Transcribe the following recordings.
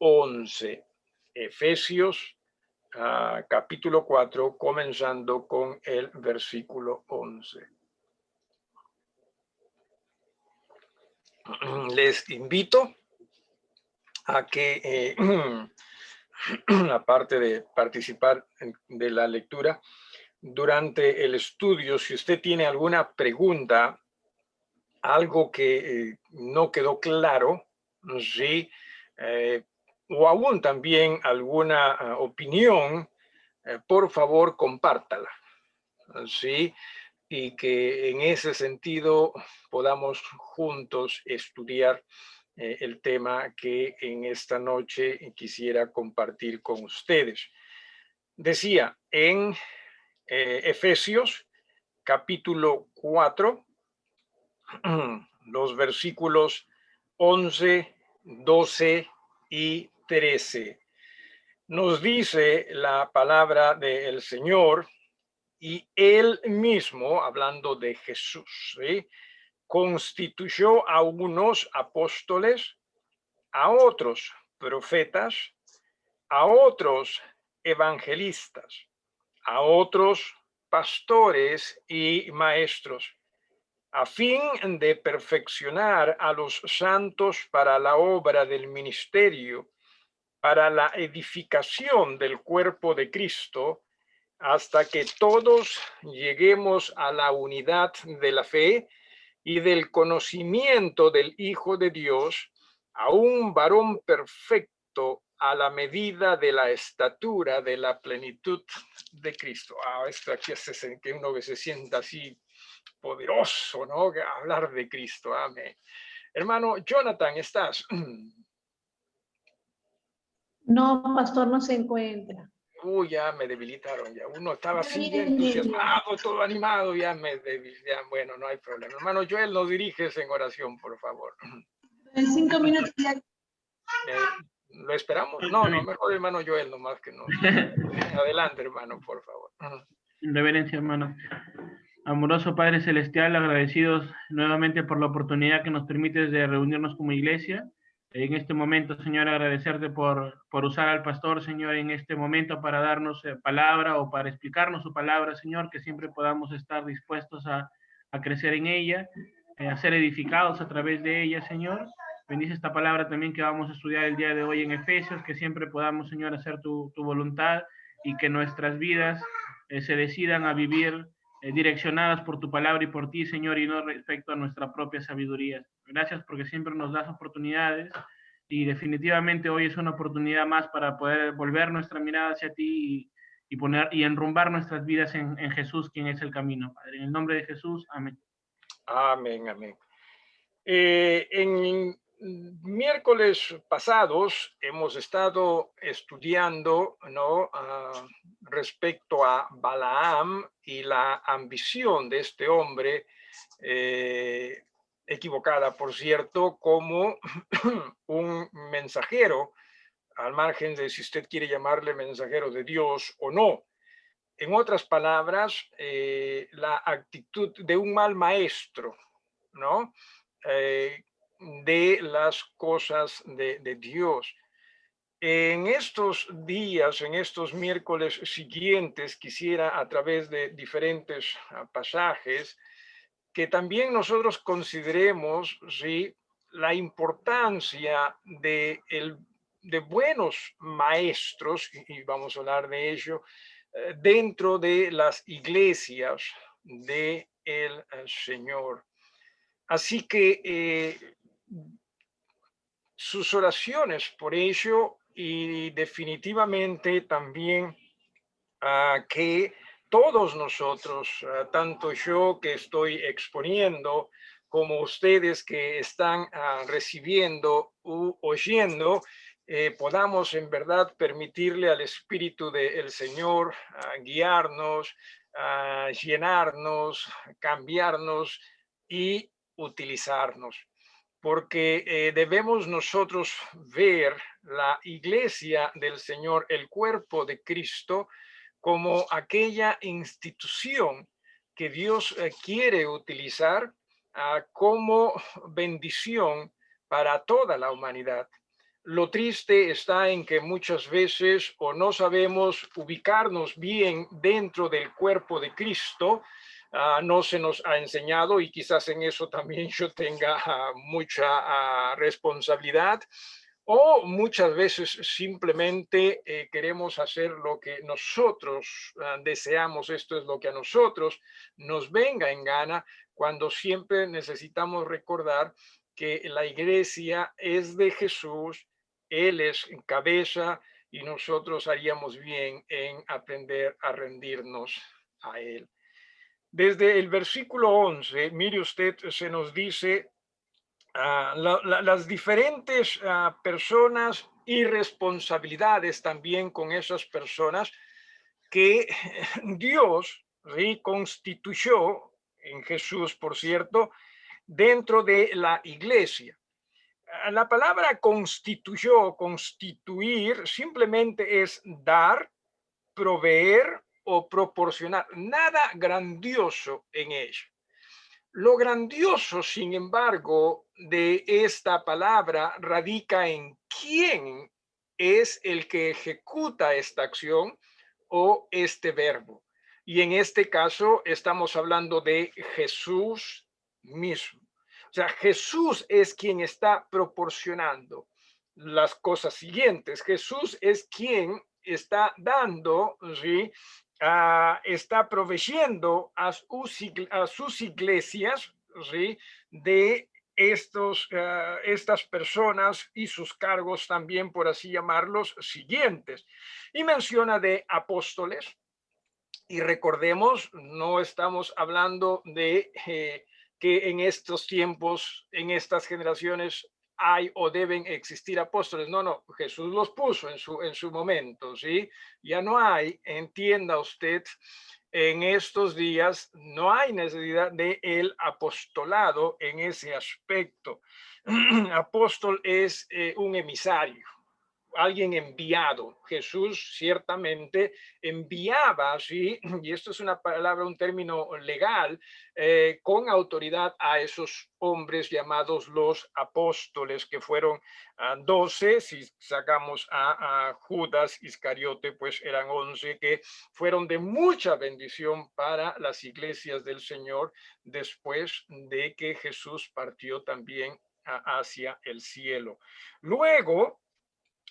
11. Efesios capítulo 4, comenzando con el versículo 11. Les invito a que, aparte de participar de la lectura, durante el estudio, si usted tiene alguna pregunta, algo que no quedó claro, ¿sí? O aún también alguna opinión, por favor, compártala, ¿sí? Y que en ese sentido podamos juntos estudiar el tema que en esta noche quisiera compartir con ustedes. Decía en Efesios capítulo 4, los versículos 11, 12 y 13. Nos dice la palabra del Señor, y Él mismo, hablando de Jesús, ¿sí?, constituyó a unos apóstoles, a otros profetas, a otros evangelistas, a otros pastores y maestros, a fin de perfeccionar a los santos para la obra del ministerio, para la edificación del cuerpo de Cristo, hasta que todos lleguemos a la unidad de la fe y del conocimiento del Hijo de Dios, a un varón perfecto a la medida de la estatura de la plenitud de Cristo. Esto aquí hace que uno se sienta así poderoso, ¿no? Hablar de Cristo. Amén. Hermano Jonathan, ¿estás? No, pastor, no se encuentra. Ya me debilitaron, ya uno estaba así ya entusiasmado, todo animado, ya bueno, no hay problema. Hermano Joel, nos diriges en oración, por favor. En 5 minutos ya. ¿Lo esperamos? No, mejor hermano Joel, nomás que no. Adelante, hermano, por favor. Reverencia, hermano. Amoroso Padre Celestial, agradecidos nuevamente por la oportunidad que nos permites de reunirnos como iglesia. En este momento, Señor, agradecerte por usar al pastor, Señor, en este momento para darnos palabra o para explicarnos su palabra, Señor, que siempre podamos estar dispuestos a crecer en ella, a ser edificados a través de ella, Señor. Bendice esta palabra también que vamos a estudiar el día de hoy en Efesios, que siempre podamos, Señor, hacer tu voluntad y que nuestras vidas se decidan a vivir direccionadas por tu palabra y por ti, Señor, y no respecto a nuestra propia sabiduría. Gracias porque siempre nos das oportunidades y definitivamente hoy es una oportunidad más para poder volver nuestra mirada hacia ti y enrumbar nuestras vidas en Jesús, quien es el camino, Padre. En el nombre de Jesús, amén. Amén, amén. En miércoles pasados hemos estado estudiando, ¿no?, respecto a Balaam y la ambición de este hombre, equivocada, por cierto, como un mensajero, al margen de si usted quiere llamarle mensajero de Dios o no. En otras palabras, la actitud de un mal maestro, ¿no?, de las cosas de Dios. En estos días, en estos miércoles siguientes, quisiera a través de diferentes pasajes que también nosotros consideremos, ¿sí?, la importancia de buenos maestros, y vamos a hablar de ello, dentro de las iglesias del Señor. Así que sus oraciones por ello, y definitivamente también que todos nosotros, tanto yo que estoy exponiendo como ustedes que están recibiendo u oyendo, podamos en verdad permitirle al Espíritu del Señor guiarnos, llenarnos, cambiarnos y utilizarnos. Porque debemos nosotros ver la iglesia del Señor, el cuerpo de Cristo, como aquella institución que Dios quiere utilizar como bendición para toda la humanidad. Lo triste está en que muchas veces o no sabemos ubicarnos bien dentro del cuerpo de Cristo. No se nos ha enseñado y quizás en eso también yo tenga mucha responsabilidad. O muchas veces simplemente queremos hacer lo que nosotros deseamos, esto es lo que a nosotros nos venga en gana, cuando siempre necesitamos recordar que la iglesia es de Jesús, Él es cabeza y nosotros haríamos bien en aprender a rendirnos a Él. Desde el versículo 11, mire usted, se nos dice las diferentes personas y responsabilidades también con esas personas que Dios reconstituyó en Jesús, por cierto, dentro de la iglesia. La palabra constituyó, constituir, simplemente es dar, proveer o proporcionar. Nada grandioso en ello. Lo grandioso, sin embargo, de esta palabra radica en quién es el que ejecuta esta acción o este verbo. Y en este caso estamos hablando de Jesús mismo. O sea, Jesús es quien está proporcionando las cosas siguientes. Jesús es quien está dando, ¿sí? Está proveyendo a sus iglesias, ¿sí? De estas personas y sus cargos también, por así llamarlos, siguientes. Y menciona de apóstoles. Y recordemos, no estamos hablando de que en estos tiempos, en estas generaciones, hay o deben existir apóstoles. No, no, Jesús los puso en su momento, ¿sí? Ya no hay, entienda usted, en estos días no hay necesidad de el apostolado en ese aspecto. Apóstol es un emisario, alguien enviado. Jesús ciertamente enviaba, ¿sí? Y esto es una palabra, un término legal, con autoridad a esos hombres llamados los apóstoles, que fueron 12, si sacamos a Judas Iscariote, pues eran 11, que fueron de mucha bendición para las iglesias del Señor después de que Jesús partió también hacia el cielo. Luego,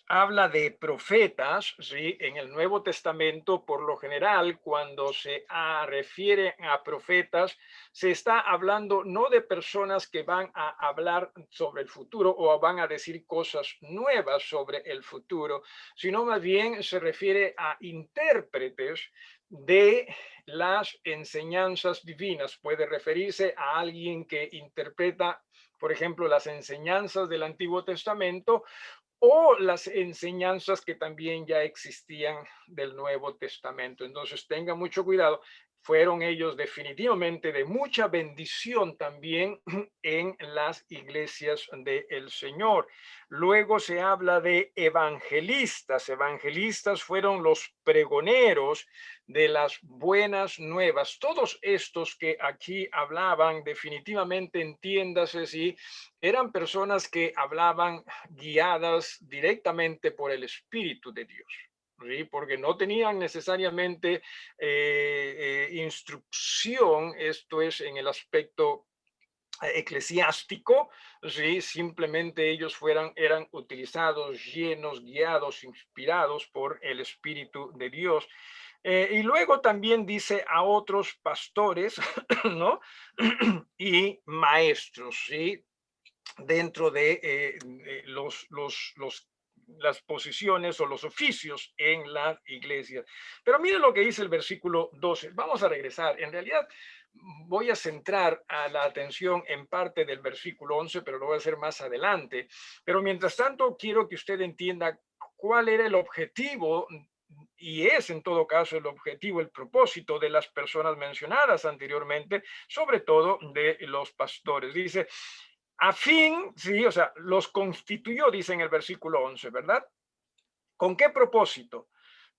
habla de profetas, ¿sí? En el Nuevo Testamento, por lo general, cuando se refiere a profetas, se está hablando no de personas que van a hablar sobre el futuro o van a decir cosas nuevas sobre el futuro, sino más bien se refiere a intérpretes de las enseñanzas divinas. Puede referirse a alguien que interpreta, por ejemplo, las enseñanzas del Antiguo Testamento o las enseñanzas que también ya existían del Nuevo Testamento. Entonces, tenga mucho cuidado. Fueron ellos definitivamente de mucha bendición también en las iglesias del Señor. Luego se habla de evangelistas. Evangelistas fueron los pregoneros de las buenas nuevas. Todos estos que aquí hablaban, definitivamente entiéndase, sí, eran personas que hablaban guiadas directamente por el Espíritu de Dios, ¿sí? Porque no tenían necesariamente instrucción, esto es en el aspecto eclesiástico, ¿sí? Simplemente ellos eran utilizados, llenos, guiados, inspirados por el Espíritu de Dios. Y luego también dice a otros pastores, ¿no? Y maestros, ¿sí? Dentro de las posiciones o los oficios en la iglesia. Pero miren lo que dice el versículo 12. Vamos a regresar. En realidad voy a centrar a la atención en parte del versículo 11, pero lo voy a hacer más adelante. Pero mientras tanto, quiero que usted entienda cuál era el objetivo y es en todo caso el objetivo, el propósito de las personas mencionadas anteriormente, sobre todo de los pastores. Dice, a fin, sí, o sea, los constituyó, dice en el versículo 11, ¿verdad? ¿Con qué propósito?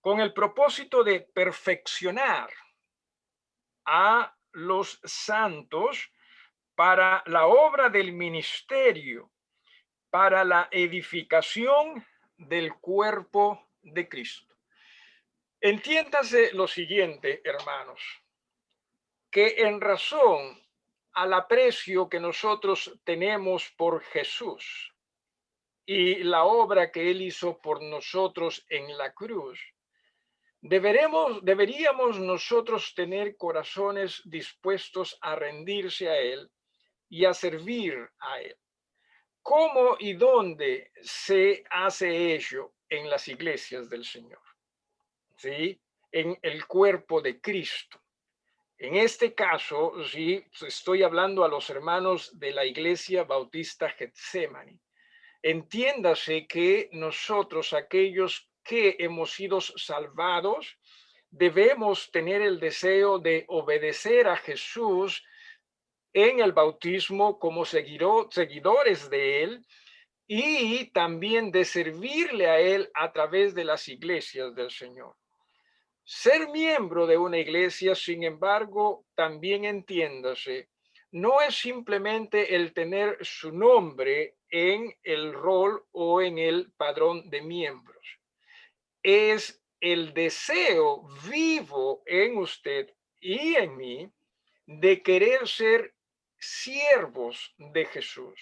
Con el propósito de perfeccionar a los santos para la obra del ministerio, para la edificación del cuerpo de Cristo. Entiéndase lo siguiente, hermanos, que en razón al aprecio que nosotros tenemos por Jesús y la obra que Él hizo por nosotros en la cruz, deberíamos nosotros tener corazones dispuestos a rendirse a Él y a servir a Él. ¿Cómo y dónde se hace ello? En las iglesias del Señor, ¿sí? En el cuerpo de Cristo. En este caso, sí, estoy hablando a los hermanos de la Iglesia Bautista Getsémani. Entiéndase que nosotros, aquellos que hemos sido salvados, debemos tener el deseo de obedecer a Jesús en el bautismo como seguidores de Él y también de servirle a Él a través de las iglesias del Señor. Ser miembro de una iglesia, sin embargo, también entiéndase, no es simplemente el tener su nombre en el rol o en el padrón de miembros. Es el deseo vivo en usted y en mí de querer ser siervos de Jesús,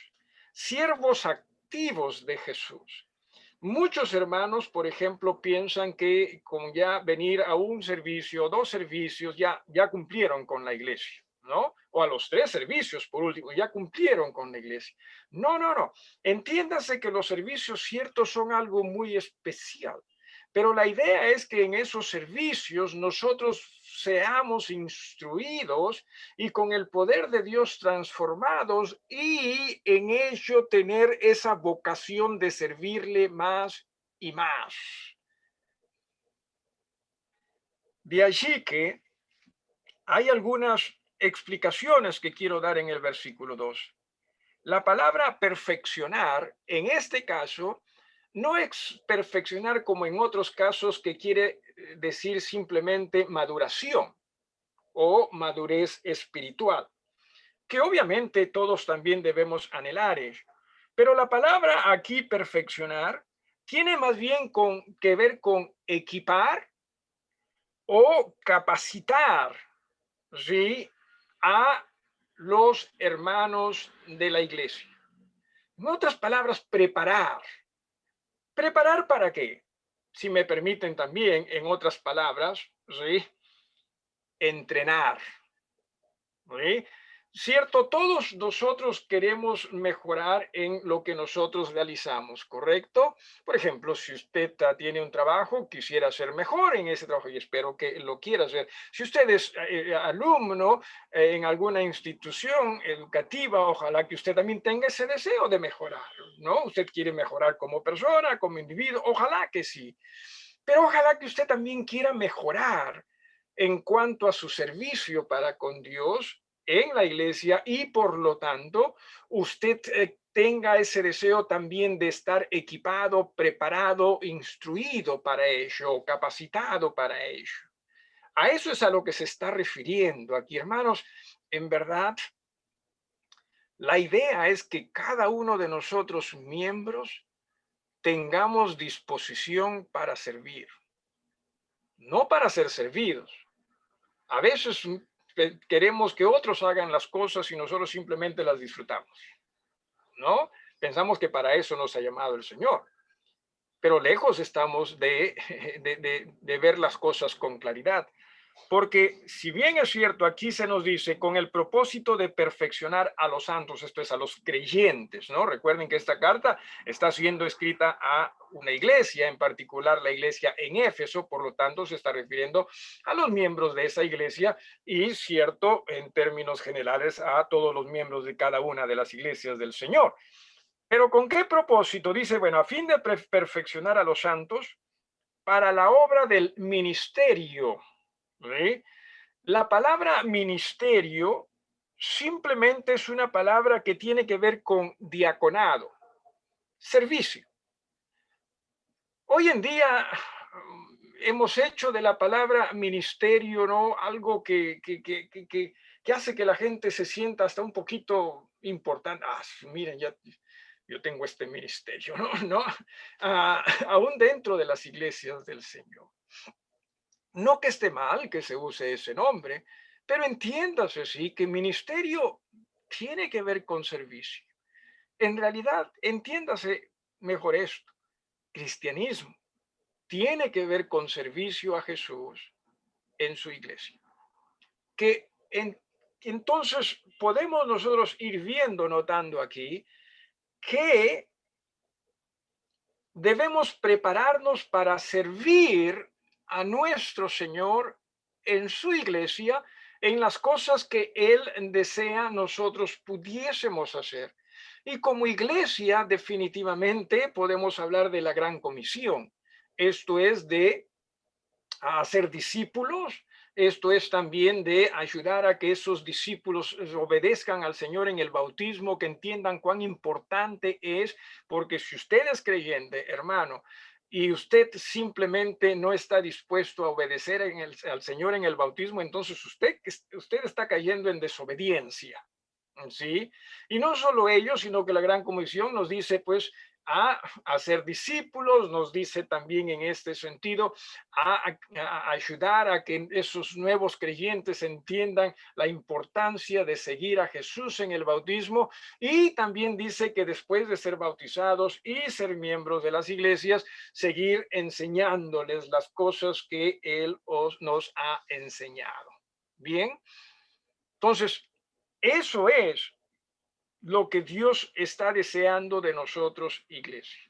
siervos activos de Jesús. Muchos hermanos, por ejemplo, piensan que con ya venir a un servicio, 2 servicios, ya cumplieron con la iglesia, ¿no? O a los 3 servicios, por último, ya cumplieron con la iglesia. No, no, no. Entiéndase que los servicios ciertos son algo muy especial. Pero la idea es que en esos servicios nosotros seamos instruidos y con el poder de Dios transformados y en ello tener esa vocación de servirle más y más. De allí que hay algunas explicaciones que quiero dar en el versículo 2. La palabra perfeccionar, en este caso, no es perfeccionar como en otros casos que quiere decir simplemente maduración o madurez espiritual, que obviamente todos también debemos anhelar ello. Pero la palabra aquí perfeccionar tiene más bien que ver con equipar o capacitar, ¿sí?, a los hermanos de la iglesia. En otras palabras, preparar. ¿Preparar para qué? Si me permiten también, en otras palabras, ¿sí?, entrenar. ¿Sí? Cierto, todos nosotros queremos mejorar en lo que nosotros realizamos, ¿correcto? Por ejemplo, si usted tiene un trabajo, quisiera ser mejor en ese trabajo y espero que lo quiera hacer. Si usted es alumno en alguna institución educativa, ojalá que usted también tenga ese deseo de mejorar, ¿no? Usted quiere mejorar como persona, como individuo, ojalá que sí. Pero ojalá que usted también quiera mejorar en cuanto a su servicio para con Dios en la iglesia y por lo tanto usted tenga ese deseo también de estar equipado, preparado, instruido para ello, capacitado para ello. A eso es a lo que se está refiriendo aquí, hermanos. En verdad, la idea es que cada uno de nosotros miembros tengamos disposición para servir, no para ser servidos. A veces queremos que otros hagan las cosas y nosotros simplemente las disfrutamos, ¿no? Pensamos que para eso nos ha llamado el Señor, pero lejos estamos de ver las cosas con claridad. Porque si bien es cierto, aquí se nos dice con el propósito de perfeccionar a los santos, esto es a los creyentes, ¿no? Recuerden que esta carta está siendo escrita a una iglesia, en particular la iglesia en Éfeso, por lo tanto se está refiriendo a los miembros de esa iglesia y cierto, en términos generales, a todos los miembros de cada una de las iglesias del Señor. Pero ¿con qué propósito? Dice, bueno, a fin de perfeccionar a los santos para la obra del ministerio. ¿Sí? La palabra ministerio simplemente es una palabra que tiene que ver con diaconado, servicio. Hoy en día hemos hecho de la palabra ministerio, ¿no?, algo que hace que la gente se sienta hasta un poquito importante. Miren, ya yo tengo este ministerio, ¿no? ¿No? Aún dentro de las iglesias del Señor. No que esté mal que se use ese nombre, pero entiéndase, sí, que ministerio tiene que ver con servicio. En realidad, entiéndase mejor esto, cristianismo tiene que ver con servicio a Jesús en su iglesia. Entonces podemos nosotros ir viendo, notando aquí, que debemos prepararnos para servir a nuestro Señor en su iglesia, en las cosas que Él desea nosotros pudiésemos hacer. Y como iglesia, definitivamente podemos hablar de la gran comisión. Esto es de hacer discípulos. Esto es también de ayudar a que esos discípulos obedezcan al Señor en el bautismo, que entiendan cuán importante es, porque si usted es creyente, hermano, y usted simplemente no está dispuesto a obedecer al Señor en el bautismo, entonces usted está cayendo en desobediencia. ¿Sí? Y no solo ellos, sino que la Gran Comisión nos dice, pues, a hacer discípulos, nos dice también en este sentido a ayudar a que esos nuevos creyentes entiendan la importancia de seguir a Jesús en el bautismo, y también dice que después de ser bautizados y ser miembros de las iglesias, seguir enseñándoles las cosas que Él nos ha enseñado. Bien, entonces, eso es lo que Dios está deseando de nosotros, iglesia.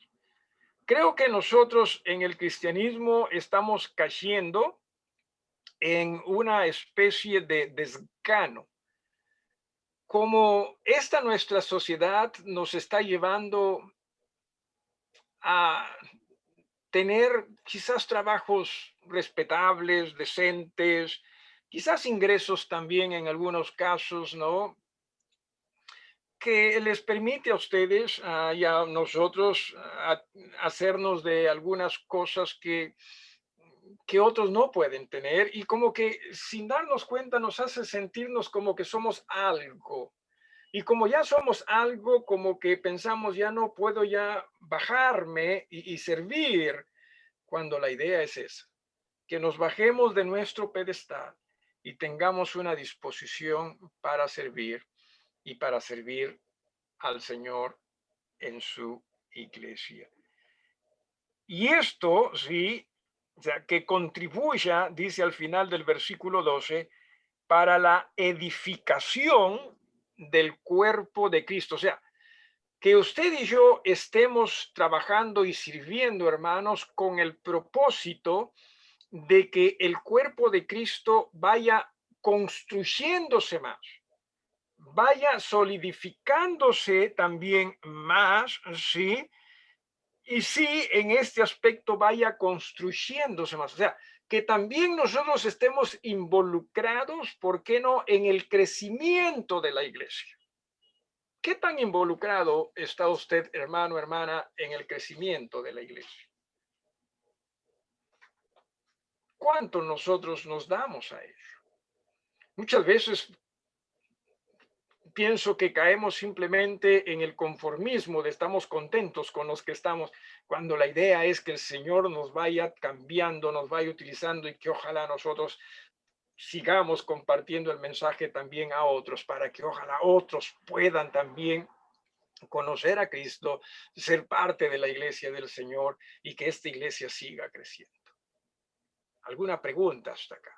Creo que nosotros en el cristianismo estamos cayendo en una especie de desgano. Como esta nuestra sociedad nos está llevando a tener quizás trabajos respetables, decentes, quizás ingresos también en algunos casos, ¿no? Que les permite a ustedes y a nosotros hacernos de algunas cosas que otros no pueden tener, y como que sin darnos cuenta nos hace sentirnos como que somos algo. Y como ya somos algo, como que pensamos, ya no puedo ya bajarme y servir, cuando la idea es esa, que nos bajemos de nuestro pedestal y tengamos una disposición para servir y para servir al Señor en su iglesia. Y esto, sí, o sea, que contribuya, dice al final del versículo 12, para la edificación del cuerpo de Cristo. O sea, que usted y yo estemos trabajando y sirviendo, hermanos, con el propósito de que el cuerpo de Cristo vaya construyéndose más, vaya solidificándose también más, ¿sí? Y sí, en este aspecto vaya construyéndose más. O sea, que también nosotros estemos involucrados, ¿por qué no?, en el crecimiento de la iglesia. ¿Qué tan involucrado está usted, hermano, hermana, en el crecimiento de la iglesia? ¿Cuánto nosotros nos damos a ello? Muchas veces pienso que caemos simplemente en el conformismo de estamos contentos con los que estamos, cuando la idea es que el Señor nos vaya cambiando, nos vaya utilizando, y que ojalá nosotros sigamos compartiendo el mensaje también a otros, para que ojalá otros puedan también conocer a Cristo, ser parte de la iglesia del Señor, y que esta iglesia siga creciendo. ¿Alguna pregunta hasta acá?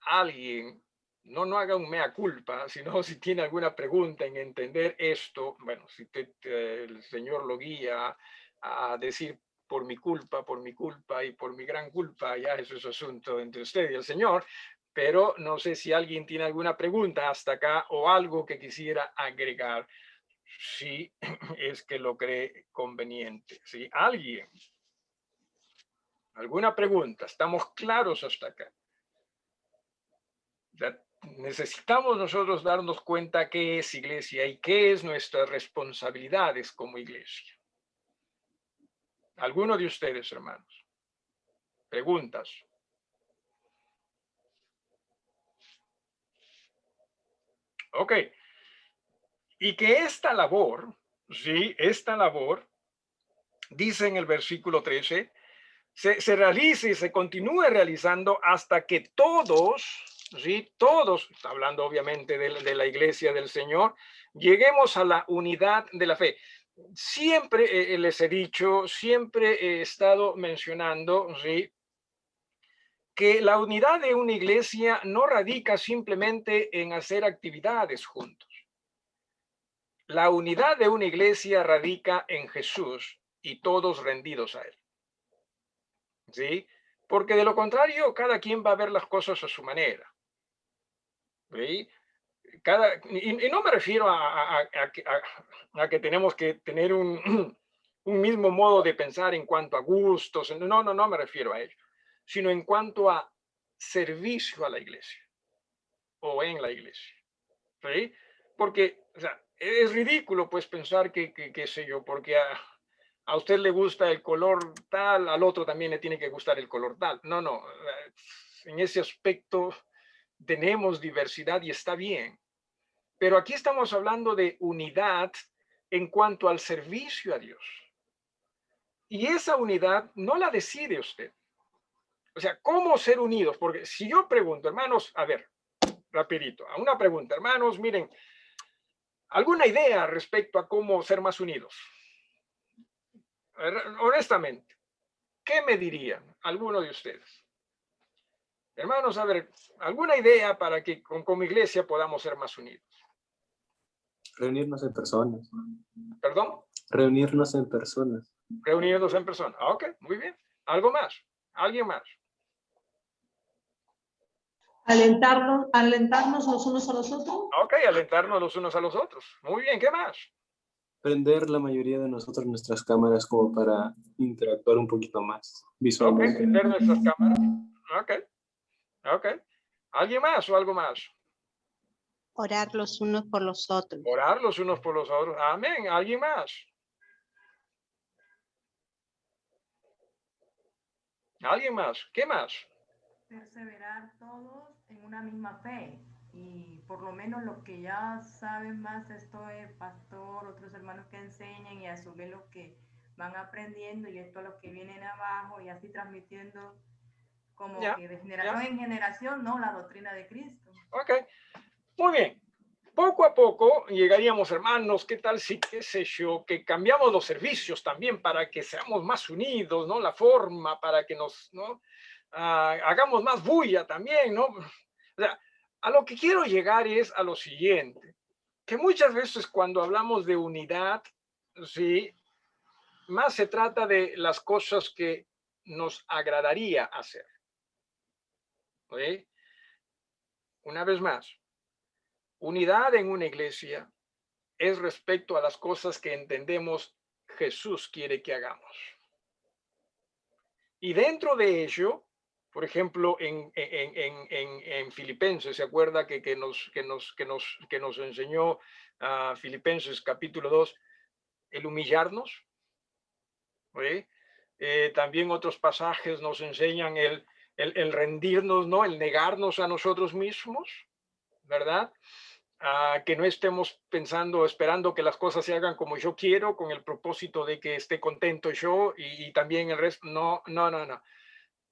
¿Alguien? No haga un mea culpa, sino si tiene alguna pregunta en entender esto, bueno, si el Señor lo guía a decir por mi culpa y por mi gran culpa, ya eso es asunto entre usted y el Señor, pero no sé si alguien tiene alguna pregunta hasta acá o algo que quisiera agregar, si es que lo cree conveniente. ¿Sí? ¿Alguien? ¿Alguna pregunta? ¿Estamos claros hasta acá? Necesitamos nosotros darnos cuenta qué es iglesia y qué es nuestras responsabilidades como iglesia. ¿Alguno de ustedes, hermanos? ¿Preguntas? Ok. Y que esta labor, sí, esta labor, dice en el versículo 13, se realice y se continúe realizando hasta que todos, ¿sí? Todos, está hablando obviamente de la iglesia del Señor, lleguemos a la unidad de la fe. Siempre les he dicho, siempre he estado mencionando, ¿sí? Que la unidad de una iglesia no radica simplemente en hacer actividades juntos. La unidad de una iglesia radica en Jesús y todos rendidos a Él. ¿Sí? Porque de lo contrario, cada quien va a ver las cosas a su manera. ¿Sí? Y no me refiero a que tenemos que tener un mismo modo de pensar en cuanto a gustos. No me refiero a ello, sino en cuanto a servicio a la iglesia o en la iglesia. ¿Sí? Porque, o sea, es ridículo pues pensar qué sé yo, porque a usted le gusta el color tal, al otro también le tiene que gustar el color tal. No, en ese aspecto tenemos diversidad y está bien. Pero aquí estamos hablando de unidad en cuanto al servicio a Dios. Y esa unidad no la decide usted. O sea, ¿cómo ser unidos? Porque si yo pregunto, hermanos, a ver, rapidito, a una pregunta, hermanos, miren, ¿alguna idea respecto a cómo ser más unidos? Honestamente, ¿qué me dirían alguno de ustedes? Hermanos, a ver, ¿alguna idea para que como iglesia podamos ser más unidos? Reunirnos en personas. ¿Perdón? Reunirnos en personas. Reunirnos en persona. Ok, muy bien. ¿Algo más? ¿Alguien más? Alentarnos los unos a los otros. Ok, alentarnos los unos a los otros. Muy bien, ¿qué más? Prender la mayoría de nosotros nuestras cámaras como para interactuar un poquito más visualmente. Ok, prender nuestras cámaras. Ok. ¿Alguien más o algo más? Orar los unos por los otros. Orar los unos por los otros. Amén. ¿Alguien más? ¿Alguien más? ¿Qué más? Perseverar todos en una misma fe, y por lo menos los que ya saben más esto, el pastor, otros hermanos que enseñan, y a su vez los que van aprendiendo, y esto a los que vienen abajo, y así transmitiendo como que de generación en generación, ¿no? La doctrina de Cristo. Ok, muy bien. Poco a poco llegaríamos, hermanos, ¿qué tal si, qué sé yo, que cambiamos los servicios también para que seamos más unidos, ¿no? La forma para que nos, ¿no? Hagamos más bulla también, ¿no? O sea, a lo que quiero llegar es a lo siguiente, que muchas veces cuando hablamos de unidad, sí, más se trata de las cosas que nos agradaría hacer. ¿Sí? Una vez más, unidad en una iglesia es respecto a las cosas que entendemos Jesús quiere que hagamos. Y dentro de ello, por ejemplo, en Filipenses, ¿se acuerda que nos enseñó Filipenses capítulo 2, el humillarnos? ¿Sí? También otros pasajes nos enseñan el rendirnos, ¿no? El negarnos a nosotros mismos, ¿verdad? Que no estemos pensando, esperando que las cosas se hagan como yo quiero, con el propósito de que esté contento yo y también el resto. No.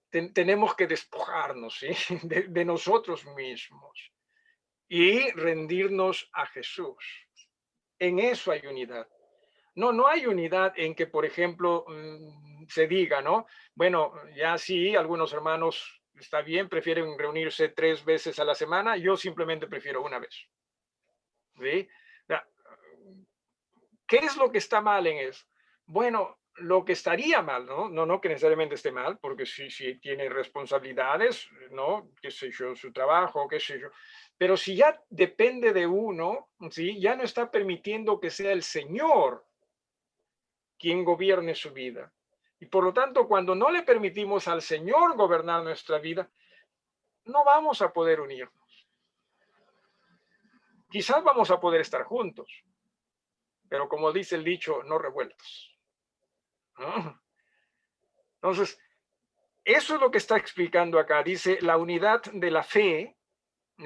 Tenemos que despojarnos, ¿sí? de nosotros mismos y rendirnos a Jesús. En eso hay unidad. No hay unidad en que, por ejemplo, se diga, ¿no? Bueno, ya sí, algunos hermanos, está bien, prefieren reunirse 3 veces a la semana, yo simplemente prefiero una vez. ¿Sí? ¿Qué es lo que está mal en eso? Bueno, lo que estaría mal, no que necesariamente esté mal, porque si tiene responsabilidades, ¿no? Qué sé yo, su trabajo, qué sé yo. Pero si ya depende de uno, ¿sí? Ya no está permitiendo que sea el Señor quien gobierne su vida. Y por lo tanto, cuando no le permitimos al Señor gobernar nuestra vida, no vamos a poder unirnos. Quizás vamos a poder estar juntos, pero como dice el dicho, no revueltos. ¿No? Entonces, eso es lo que está explicando acá. Dice, la unidad de la fe,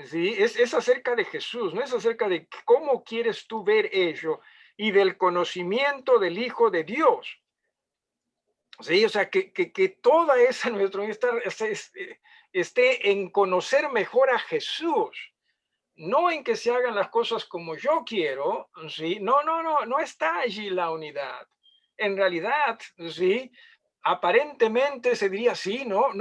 ¿sí? Es acerca de Jesús, no es acerca de cómo quieres tú ver ello y del conocimiento del Hijo de Dios. Sí, o sea, que toda esa nuestra esté en conocer mejor a Jesús, no en que se hagan las cosas como yo quiero, ¿sí? No está allí la unidad. En realidad, ¿sí? Aparentemente se diría, sí, no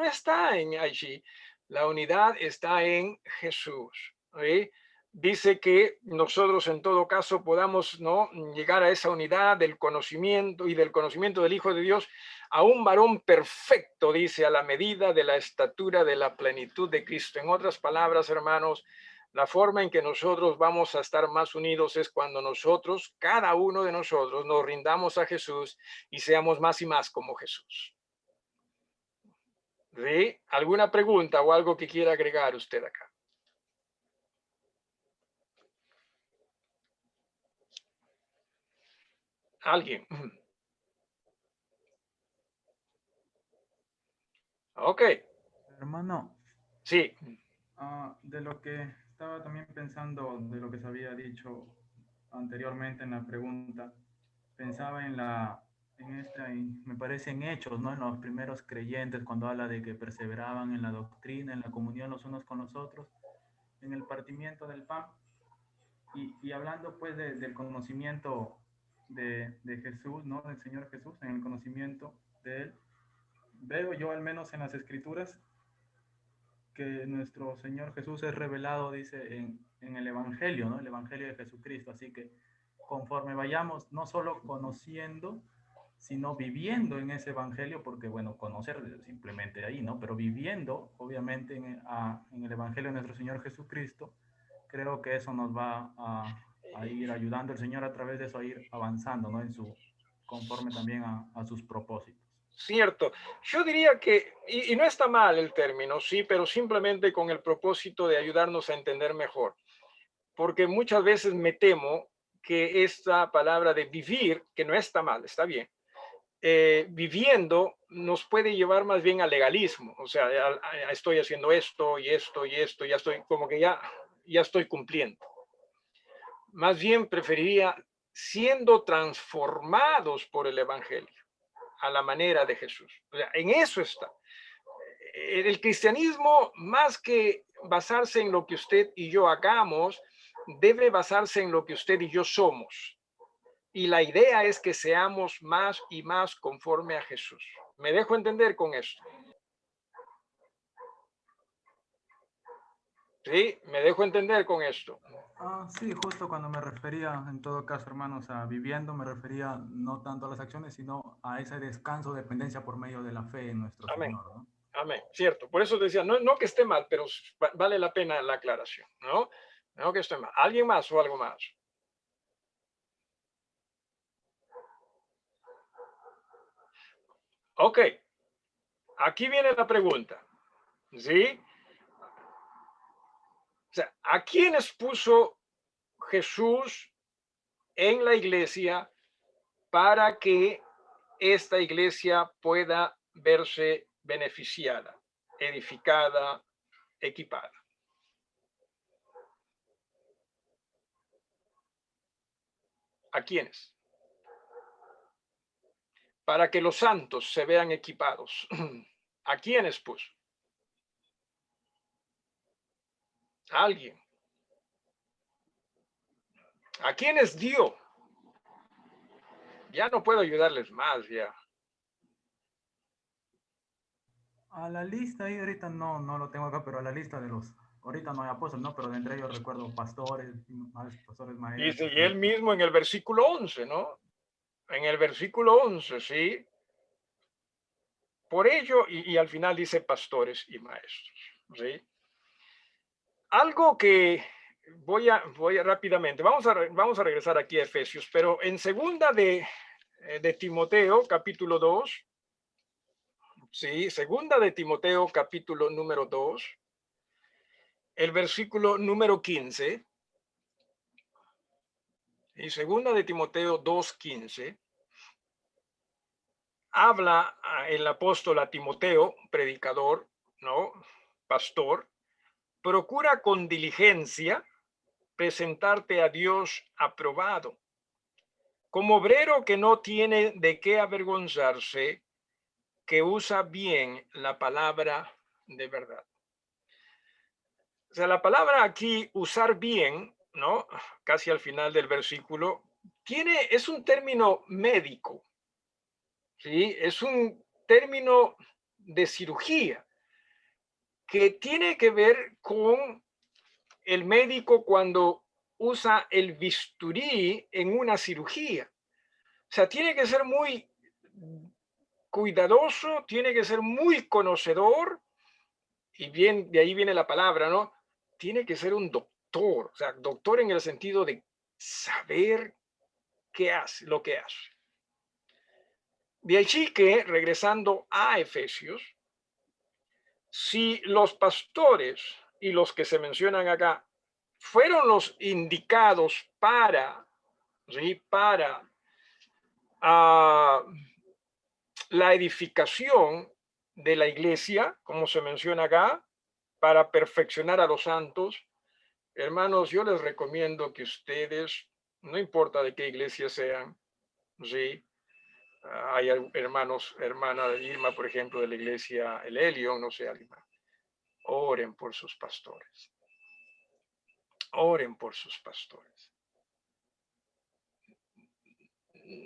está allí. La unidad está en Jesús, ¿sí? Dice que nosotros en todo caso podamos, ¿no?, llegar a esa unidad del conocimiento y del conocimiento del Hijo de Dios, a un varón perfecto, dice, a la medida de la estatura de la plenitud de Cristo. En otras palabras, hermanos, la forma en que nosotros vamos a estar más unidos es cuando nosotros, cada uno de nosotros, nos rindamos a Jesús y seamos más y más como Jesús. ¿Sí? ¿Alguna pregunta o algo que quiera agregar usted acá? ¿Alguien? Ok. Hermano, Sí. de lo que estaba también pensando, de lo que se había dicho anteriormente en la pregunta, pensaba me parece en Hechos, ¿no? En los primeros creyentes, cuando habla de que perseveraban en la doctrina, en la comunión los unos con los otros, en el partimiento del pan, y hablando pues del conocimiento de Jesús, ¿no? Del Señor Jesús, en el conocimiento de Él, veo yo al menos en las Escrituras que nuestro Señor Jesús es revelado, dice, en el Evangelio, ¿no? El Evangelio de Jesucristo. Así que conforme vayamos, no solo conociendo, sino viviendo en ese Evangelio, porque, bueno, conocer simplemente ahí, ¿no? Pero viviendo, obviamente, en el Evangelio de nuestro Señor Jesucristo, creo que eso nos va a ir ayudando el Señor a través de eso, a ir avanzando, ¿no? Conforme también a sus propósitos. Cierto. Yo diría que, y no está mal el término, sí, pero simplemente con el propósito de ayudarnos a entender mejor. Porque muchas veces me temo que esta palabra de vivir, que no está mal, está bien, viviendo nos puede llevar más bien al legalismo. O sea, estoy haciendo esto y esto y esto, ya estoy como que ya estoy cumpliendo. Más bien preferiría siendo transformados por el Evangelio a la manera de Jesús. O sea, en eso está. El cristianismo, más que basarse en lo que usted y yo hagamos, debe basarse en lo que usted y yo somos. Y la idea es que seamos más y más conforme a Jesús. ¿Me dejo entender con esto? Sí, me dejo entender con esto. Sí, justo cuando me refería, en todo caso, hermanos, a viviendo, me refería no tanto a las acciones, sino a ese descanso, dependencia por medio de la fe en nuestro Amén. Señor, ¿no? Amén, cierto. Por eso decía, no que esté mal, pero vale la pena la aclaración, ¿no? No que esté mal. ¿Alguien más o algo más? Ok, aquí viene la pregunta, ¿sí? O sea, ¿a quiénes puso Jesús en la iglesia para que esta iglesia pueda verse beneficiada, edificada, equipada? ¿A quiénes? Para que los santos se vean equipados. ¿A quiénes puso? ¿Alguien? ¿A quiénes dio? Ya no puedo ayudarles más, ya. A la lista ahí ahorita no lo tengo acá, pero a la lista de los, ahorita no hay apóstoles, ¿no? Pero de entre ellos recuerdo pastores, pastores Dice, maestros. y él mismo en el versículo 11, ¿no? En el versículo 11, ¿sí? Por ello, y al final dice pastores y maestros, ¿sí? Algo que voy a rápidamente, vamos a regresar aquí a Efesios, pero en segunda de Timoteo, capítulo 2, sí, segunda de Timoteo, capítulo número 2, el versículo número 15, y segunda de Timoteo 2:15, habla el apóstol a Timoteo, predicador, ¿no? Pastor, procura con diligencia presentarte a Dios aprobado, como obrero que no tiene de qué avergonzarse, que usa bien la palabra de verdad. O sea, la palabra aquí, usar bien, ¿no? Casi al final del versículo, es un término médico, ¿sí? Es un término de cirugía que tiene que ver con el médico cuando usa el bisturí en una cirugía. O sea, tiene que ser muy cuidadoso, tiene que ser muy conocedor, y bien, de ahí viene la palabra, ¿no? Tiene que ser un doctor, o sea, doctor en el sentido de saber qué hace, lo que hace. De allí que, regresando a Efesios, si los pastores y los que se mencionan acá fueron los indicados para, ¿sí? Para la edificación de la iglesia, como se menciona acá, para perfeccionar a los santos, hermanos, yo les recomiendo que ustedes, no importa de qué iglesia sean, ¿sí? Hay hermanos, hermana Irma, por ejemplo, de la iglesia El Elio, no sé, Irma. Oren por sus pastores. Oren por sus pastores.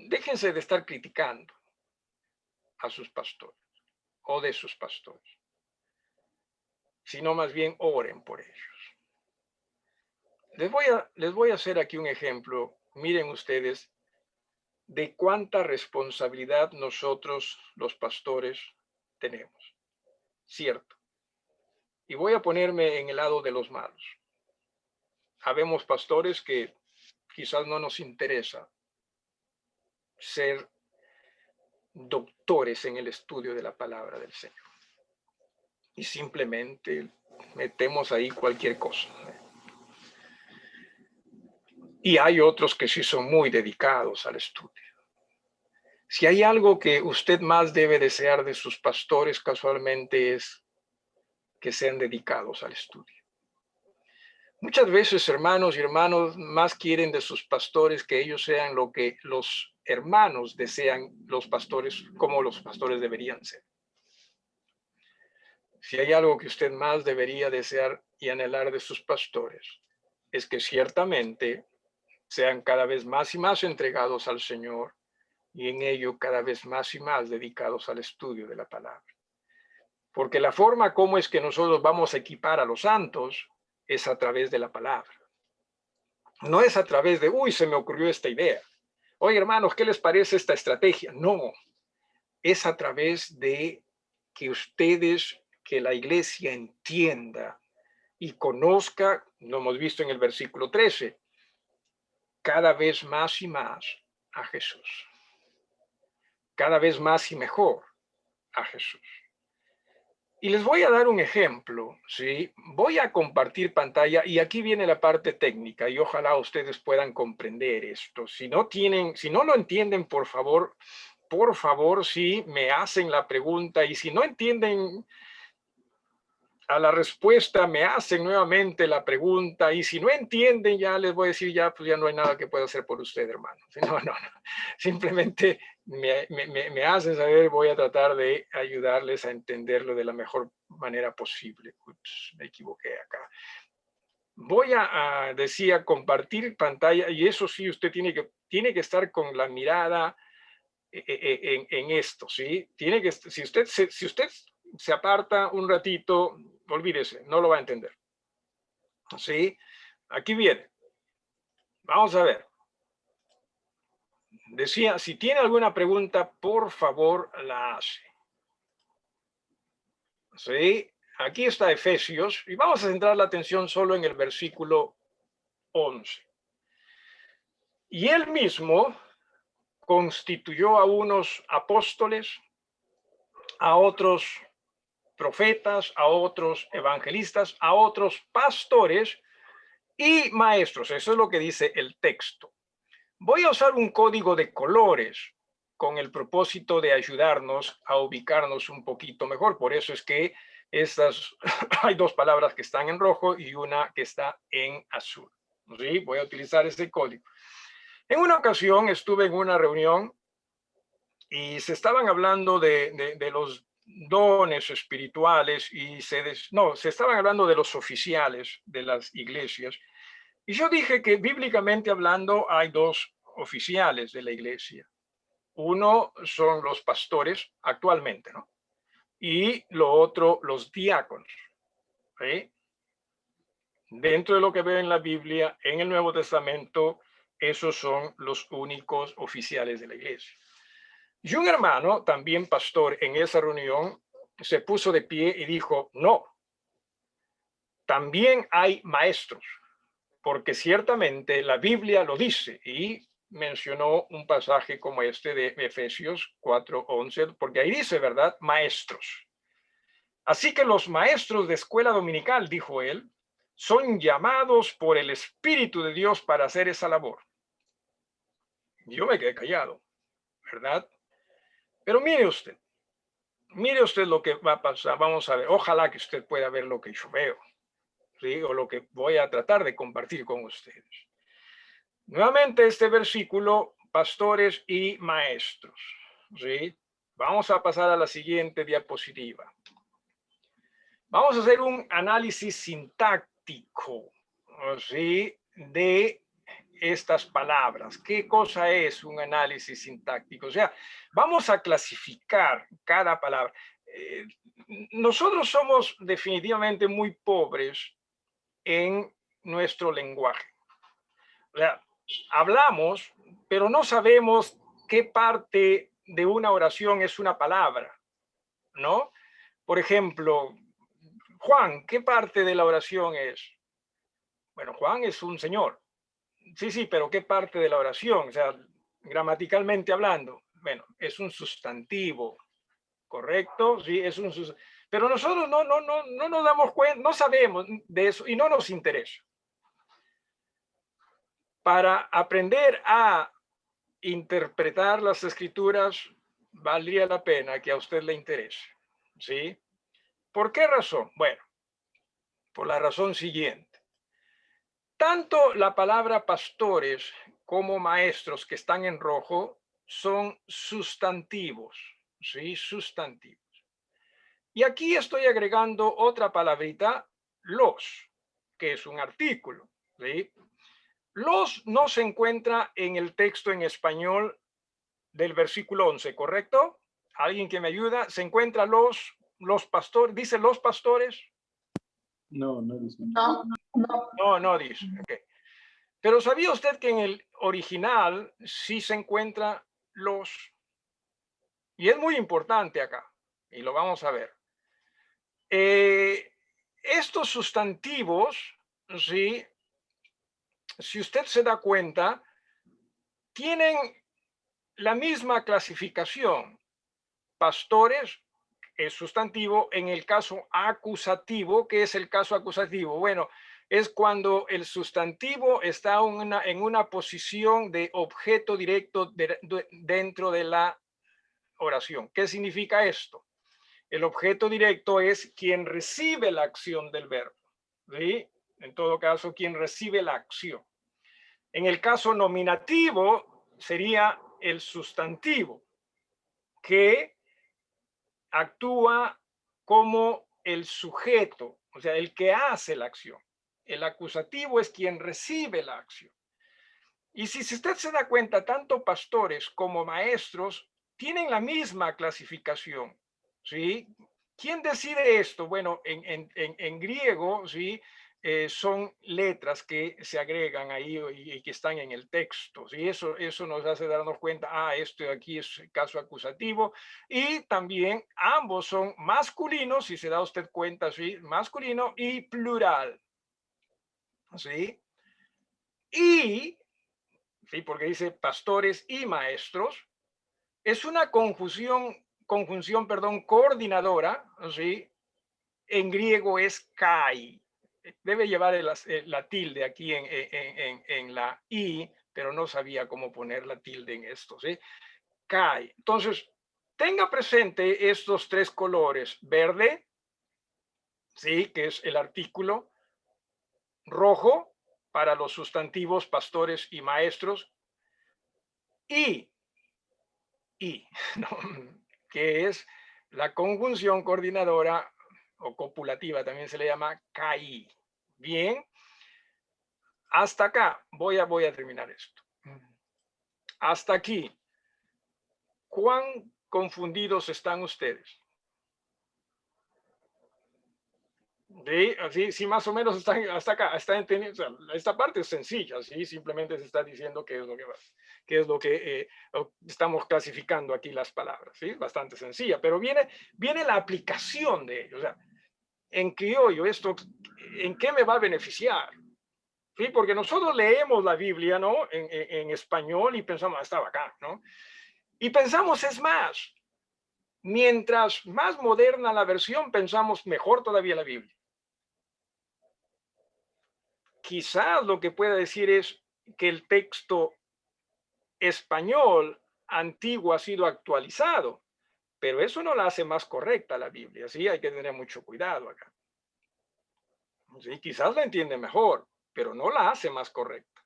Déjense de estar criticando a sus pastores o de sus pastores, sino más bien oren por ellos. Les voy a hacer aquí un ejemplo. Miren ustedes de cuánta responsabilidad nosotros, los pastores, tenemos. Cierto. Y voy a ponerme en el lado de los malos. Habemos pastores que quizás no nos interesa ser doctores en el estudio de la palabra del Señor. Y simplemente metemos ahí cualquier cosa. Y hay otros que sí son muy dedicados al estudio. Si hay algo que usted más debe desear de sus pastores, casualmente es que sean dedicados al estudio. Muchas veces, hermanos y hermanos, más quieren de sus pastores que ellos sean lo que los hermanos desean los pastores, como los pastores deberían ser. Si hay algo que usted más debería desear y anhelar de sus pastores, es que ciertamente sean cada vez más y más entregados al Señor y en ello cada vez más y más dedicados al estudio de la palabra. Porque la forma como es que nosotros vamos a equipar a los santos es a través de la palabra. No es a través de, uy, se me ocurrió esta idea. Oye, hermanos, ¿qué les parece esta estrategia? No, es a través de que ustedes, que la iglesia entienda y conozca, lo hemos visto en el versículo 13, cada vez más y más a Jesús. Cada vez más y mejor a Jesús. Y les voy a dar un ejemplo, ¿sí? Voy a compartir pantalla y aquí viene la parte técnica y ojalá ustedes puedan comprender esto. Si no lo entienden, por favor, sí, me hacen la pregunta y si no entienden a la respuesta, me hacen nuevamente la pregunta y si no entienden, ya les voy a decir, ya, pues ya no hay nada que pueda hacer por usted, hermano. No. Simplemente me hacen saber, voy a tratar de ayudarles a entenderlo de la mejor manera posible. Ups, me equivoqué acá. Voy a decía, compartir pantalla y eso sí, usted tiene que estar con la mirada en esto, ¿sí? Si usted se aparta un ratito, olvídese, no lo va a entender. ¿Sí? Aquí viene. Vamos a ver. Decía, si tiene alguna pregunta, por favor, la hace. ¿Sí? Aquí está Efesios y vamos a centrar la atención solo en el versículo 11. Y él mismo constituyó a unos apóstoles, a otros profetas, a otros evangelistas, a otros pastores y maestros. Eso es lo que dice el texto. Voy a usar un código de colores con el propósito de ayudarnos a ubicarnos un poquito mejor. Por eso es que hay dos palabras que están en rojo y una que está en azul. ¿Sí? Voy a utilizar ese código. En una ocasión estuve en una reunión y se estaban hablando de los dones espirituales y se estaban hablando de los oficiales de las iglesias. Y yo dije que bíblicamente hablando hay dos oficiales de la iglesia. Uno son los pastores actualmente, ¿no? Y lo otro, los diáconos. ¿Sí? Dentro de lo que veo en la Biblia, en el Nuevo Testamento, esos son los únicos oficiales de la iglesia. Y un hermano, también pastor, en esa reunión, se puso de pie y dijo, no, también hay maestros, porque ciertamente la Biblia lo dice, y mencionó un pasaje como este de Efesios 4:11, porque ahí dice, ¿verdad? Maestros. Así que los maestros de escuela dominical, dijo él, son llamados por el Espíritu de Dios para hacer esa labor. Yo me quedé callado, ¿verdad? Pero mire usted lo que va a pasar. Vamos a ver, ojalá que usted pueda ver lo que yo veo, ¿sí? O lo que voy a tratar de compartir con ustedes. Nuevamente este versículo, pastores y maestros, ¿sí? Vamos a pasar a la siguiente diapositiva. Vamos a hacer un análisis sintáctico, ¿sí? De estas palabras. ¿Qué cosa es un análisis sintáctico? O sea, vamos a clasificar cada palabra. Nosotros somos definitivamente muy pobres en nuestro lenguaje. O sea, hablamos, pero no sabemos qué parte de una oración es una palabra, ¿no? Por ejemplo, Juan, ¿qué parte de la oración es? Bueno, Juan es un señor. Sí, pero ¿qué parte de la oración? O sea, gramaticalmente hablando, bueno, es un sustantivo, ¿correcto? Sí, es un sustantivo. Pero nosotros no nos damos cuenta, no sabemos de eso y no nos interesa. Para aprender a interpretar las escrituras, valdría la pena que a usted le interese, ¿sí? ¿Por qué razón? Bueno, por la razón siguiente. Tanto la palabra pastores como maestros que están en rojo son sustantivos, ¿sí? Sustantivos. Y aquí estoy agregando otra palabrita, los, que es un artículo, ¿sí? Los no se encuentra en el texto en español del versículo 11, ¿correcto? ¿Alguien que me ayuda? ¿Se encuentra los pastores? ¿Dice los pastores? No, no dice. No dice. Okay. Pero ¿sabía usted que en el original sí se encuentra los? Y es muy importante acá, y lo vamos a ver. Estos sustantivos, ¿sí? Si usted se da cuenta, tienen la misma clasificación. Pastores es sustantivo, en el caso acusativo. ¿Qué es el caso acusativo? Bueno, es cuando el sustantivo está en una posición de objeto directo dentro de la oración. ¿Qué significa esto? El objeto directo es quien recibe la acción del verbo, ¿sí? En todo caso, quien recibe la acción. En el caso nominativo sería el sustantivo, que actúa como el sujeto, o sea, el que hace la acción. El acusativo es quien recibe la acción. Y si usted se da cuenta, tanto pastores como maestros tienen la misma clasificación, ¿sí? ¿Quién decide esto? Bueno, en griego, ¿sí? Son letras que se agregan ahí y que están en el texto, ¿sí? Eso nos hace darnos cuenta, esto de aquí es caso acusativo, y también ambos son masculinos, si se da usted cuenta, ¿sí? Masculino y plural, ¿sí? Y ¿sí? Porque dice pastores y maestros, es una conjunción, coordinadora, ¿sí? En griego es kai. Debe llevar la tilde aquí en la i, pero no sabía cómo poner la tilde en esto, ¿sí? Kai. Entonces, tenga presente estos tres colores: verde, ¿sí? Que es el artículo; rojo, para los sustantivos pastores y maestros; y, ¿no? Que es la conjunción coordinadora o copulativa, también se le llama CAI. Bien, hasta acá voy a terminar esto. Hasta aquí, ¿cuán confundidos están ustedes? ¿Sí? Así, sí, más o menos están hasta acá, está entendiendo. O sea, esta parte es sencilla, ¿sí? Simplemente se está diciendo qué es lo que va, qué es lo que estamos clasificando aquí las palabras, ¿sí? Bastante sencilla, pero viene la aplicación de ello. O sea, en criollo, esto, ¿en qué me va a beneficiar? ¿Sí? Porque nosotros leemos la Biblia, ¿no? En español y pensamos, ah, está bacán, ¿no? Y pensamos, es más, mientras más moderna la versión, pensamos mejor todavía la Biblia. Quizás lo que pueda decir es que el texto español antiguo ha sido actualizado, pero eso no la hace más correcta la Biblia, ¿sí? Hay que tener mucho cuidado acá. Sí, quizás la entiende mejor, pero no la hace más correcta.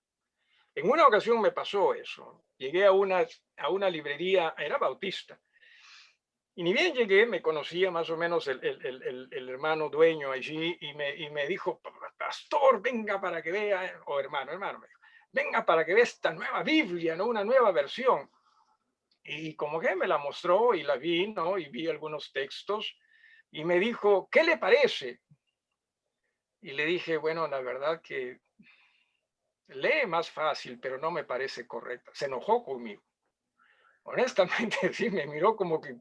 En una ocasión me pasó eso. Llegué a una librería, era bautista, y ni bien llegué, me conocía más o menos el hermano dueño allí y me dijo, pastor, venga para que vea, o hermano, me dijo, venga para que vea esta nueva Biblia, ¿no? Una nueva versión. Y como que me la mostró y la vi, ¿no? Y vi algunos textos y me dijo, ¿qué le parece? Y le dije, bueno, la verdad que lee más fácil, pero no me parece correcta. Se enojó conmigo. Honestamente, sí, me miró como que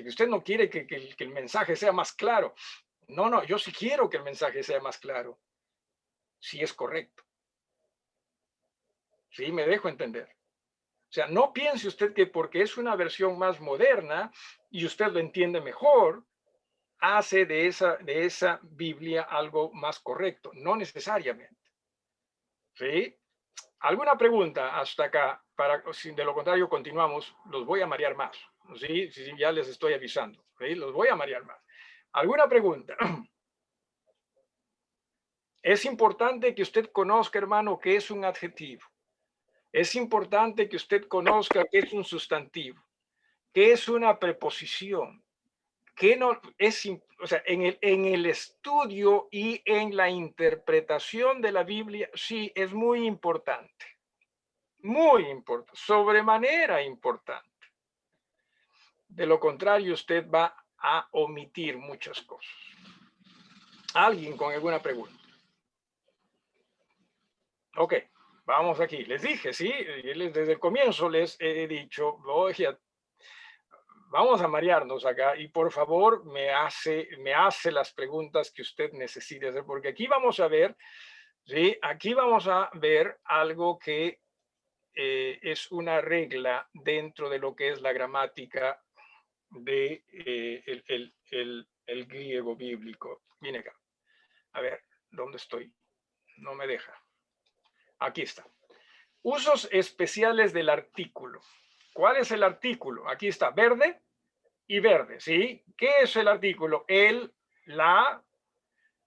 usted no quiere que el mensaje sea más claro. No, yo sí quiero que el mensaje sea más claro, si es correcto. Sí, me dejo entender. O sea, no piense usted que porque es una versión más moderna y usted lo entiende mejor, hace de esa Biblia algo más correcto. No necesariamente. ¿Sí? ¿Alguna pregunta hasta acá? De lo contrario, continuamos. Los voy a marear más. ¿Sí? Sí, ya les estoy avisando. ¿Sí? Los voy a marear más. ¿Alguna pregunta? Es importante que usted conozca, hermano, qué es un adjetivo. Es importante que usted conozca qué es un sustantivo, qué es una preposición, qué no es, o sea, en el estudio y en la interpretación de la Biblia, sí, es muy importante, sobremanera importante. De lo contrario, usted va a omitir muchas cosas. ¿Alguien con alguna pregunta? Ok, vamos aquí. Les dije, sí, desde el comienzo les he dicho, vamos a marearnos acá y por favor me hace las preguntas que usted necesite hacer, porque aquí vamos a ver, ¿sí? Aquí vamos a ver algo que es una regla dentro de lo que es la gramática de el griego bíblico. Viene acá. A ver, ¿dónde estoy? No me deja. Aquí está. Usos especiales del artículo. ¿Cuál es el artículo? Aquí está, verde y verde, ¿sí? ¿Qué es el artículo? El, la,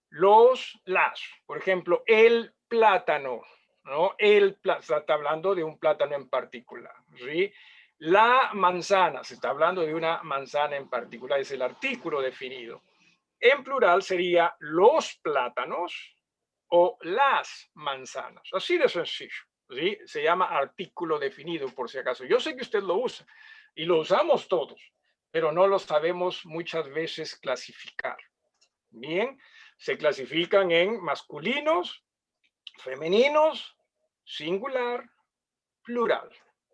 los, las. Por ejemplo, el plátano, ¿no? Se está hablando de un plátano en particular, ¿sí? La manzana, se está hablando de una manzana en particular, es el artículo definido. En plural sería los plátanos o las manzanas, así de sencillo. ¿Sí? Se llama artículo definido, por si acaso. Yo sé que usted lo usa y lo usamos todos, pero no lo sabemos muchas veces clasificar. Bien, se clasifican en masculinos, femeninos, singular, plural.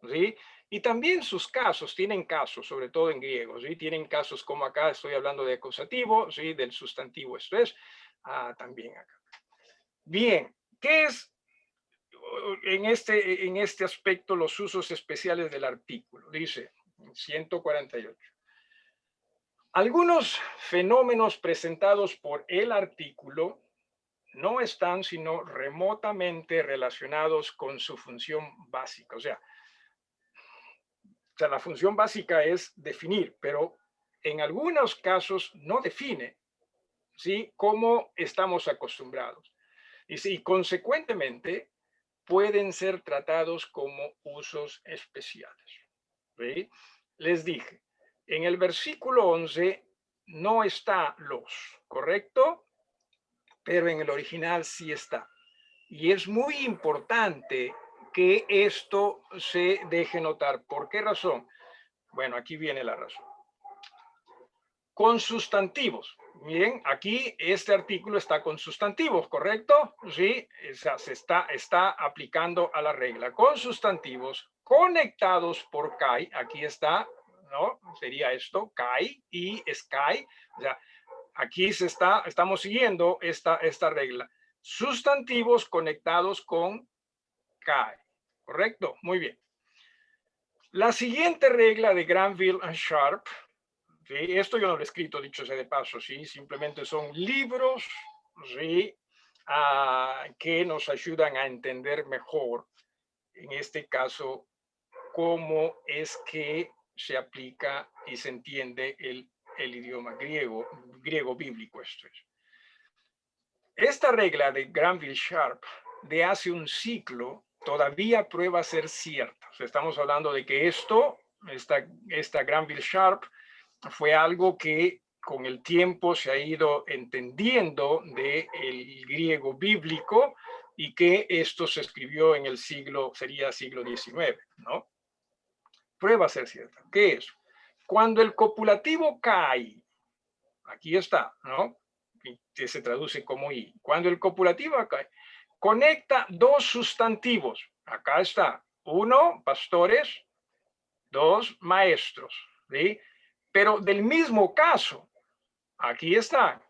¿Sí? Y también sus casos, tienen casos, sobre todo en griego, ¿sí? Tienen casos como acá, estoy hablando de acusativo, ¿sí? Del sustantivo, esto es, también acá. Bien, ¿qué es en este aspecto los usos especiales del artículo? Dice 148. Algunos fenómenos presentados por el artículo no están sino remotamente relacionados con su función básica. O sea, la función básica es definir, pero en algunos casos no define, ¿sí? Como estamos acostumbrados. Y consecuentemente pueden ser tratados como usos especiales. ¿Sí? Les dije, en el versículo 11 no está los, ¿correcto? Pero en el original sí está. Y es muy importante que esto se deje notar. ¿Por qué razón? Bueno, aquí viene la razón. Con sustantivos. Bien, aquí este artículo está con sustantivos, ¿correcto? Sí, o sea, se está aplicando a la regla. Con sustantivos conectados por kai, aquí está, ¿no? Sería esto, kai y sky. O sea, aquí estamos siguiendo esta regla. Sustantivos conectados con kai, ¿correcto? Muy bien. La siguiente regla de Granville and Sharp, ¿sí? Esto yo no lo he escrito, dicho sea de paso, ¿sí? Simplemente son libros, ¿sí? Que nos ayudan a entender mejor, en este caso, cómo es que se aplica y se entiende el idioma griego bíblico. Esto es. Esta regla de Granville Sharp de hace un siglo todavía prueba ser cierta. O sea, estamos hablando de que esta Granville Sharp fue algo que con el tiempo se ha ido entendiendo del griego bíblico y que esto se escribió en el sería siglo XIX, ¿no? Prueba ser cierta. ¿Qué es? Cuando el copulativo kai, aquí está, ¿no? Que se traduce como i. Cuando el copulativo kai conecta dos sustantivos, acá está, 1, pastores, 2, maestros, ¿sí? Pero del mismo caso, aquí está,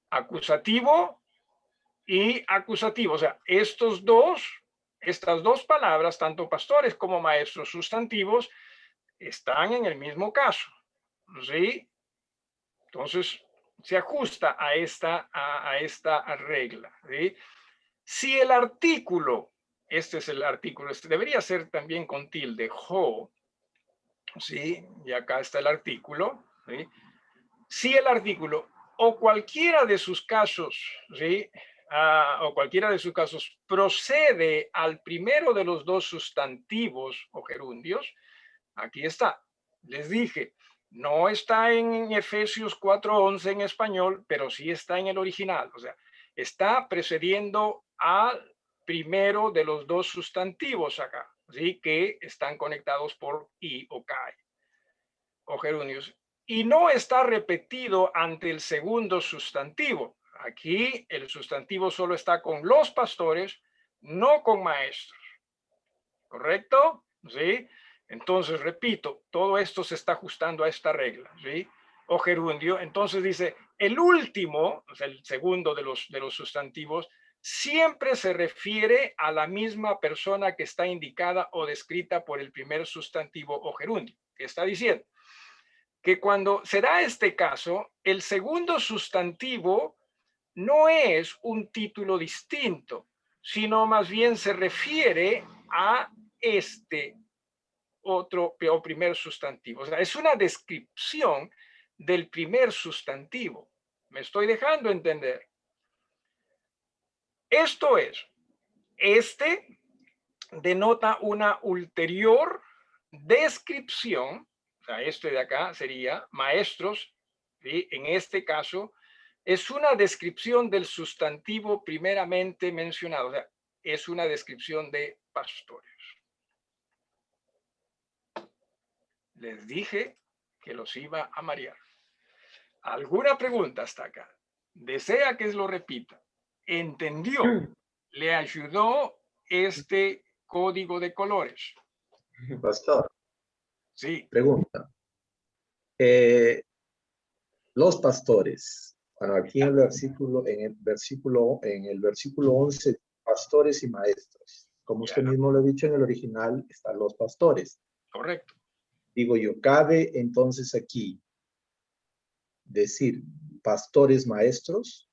acusativo y acusativo. O sea, estas dos palabras, tanto pastores como maestros sustantivos, están en el mismo caso, ¿sí? Entonces, se ajusta a esta regla, ¿sí? Si el artículo, este es el artículo, debería ser también con tilde, ho, ¿sí? Y acá está el artículo, ¿sí? Si el artículo o cualquiera de sus casos, ¿sí? O cualquiera de sus casos procede al primero de los dos sustantivos o gerundios, aquí está. Les dije, no está en Efesios 4:11 en español, pero sí está en el original. O sea, está precediendo al primero de los dos sustantivos acá, ¿sí? Que están conectados por i o kai o gerundios. Y no está repetido ante el segundo sustantivo. Aquí el sustantivo solo está con los pastores, no con maestros. ¿Correcto? ¿Sí? Entonces, repito, todo esto se está ajustando a esta regla, ¿sí? O gerundio. Entonces dice, el último, o sea, el segundo de los sustantivos, siempre se refiere a la misma persona que está indicada o descrita por el primer sustantivo o gerundio. ¿Qué está diciendo? Que cuando se da este caso, el segundo sustantivo no es un título distinto, sino más bien se refiere a este otro o primer sustantivo. O sea, es una descripción del primer sustantivo. ¿Me estoy dejando entender? Esto es, este denota una ulterior descripción, o sea, este de acá sería maestros, ¿sí? En este caso, es una descripción del sustantivo primeramente mencionado, o sea, es una descripción de pastores. Les dije que los iba a marear. ¿Alguna pregunta hasta acá? ¿Desea que lo repita? ¿Entendió? ¿Le ayudó este código de colores? Pastor, Sí, pregunta. Los pastores, bueno, aquí en el versículo 11, pastores y maestros. Como usted mismo lo ha dicho en el original, están los pastores. correcto. Digo yo, ¿cabe entonces aquí decir pastores maestros?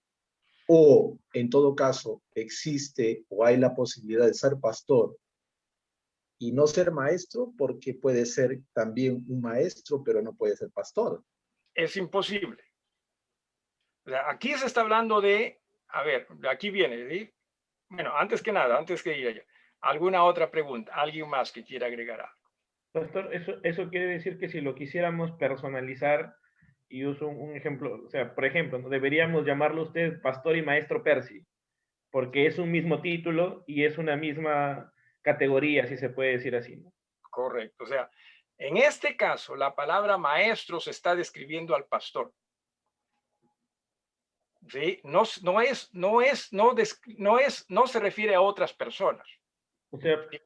O en todo caso, existe o hay la posibilidad de ser pastor y no ser maestro, porque puede ser también un maestro, pero no puede ser pastor. Es imposible. O sea, aquí se está hablando de, a ver, aquí viene, ¿sí? Bueno, antes que nada, antes que ir allá, ¿Alguna otra pregunta? ¿Alguien más que quiera agregar algo? Pastor, eso quiere decir que si lo quisiéramos personalizar, y uso un ejemplo, o sea, por ejemplo, ¿no? Deberíamos llamarlo usted Pastor y Maestro Percy, porque es un mismo título y es una misma categoría, si se puede decir así, ¿no? Correcto. O sea, en este caso, la palabra maestro se está describiendo al pastor. ¿Sí? No se refiere a otras personas. O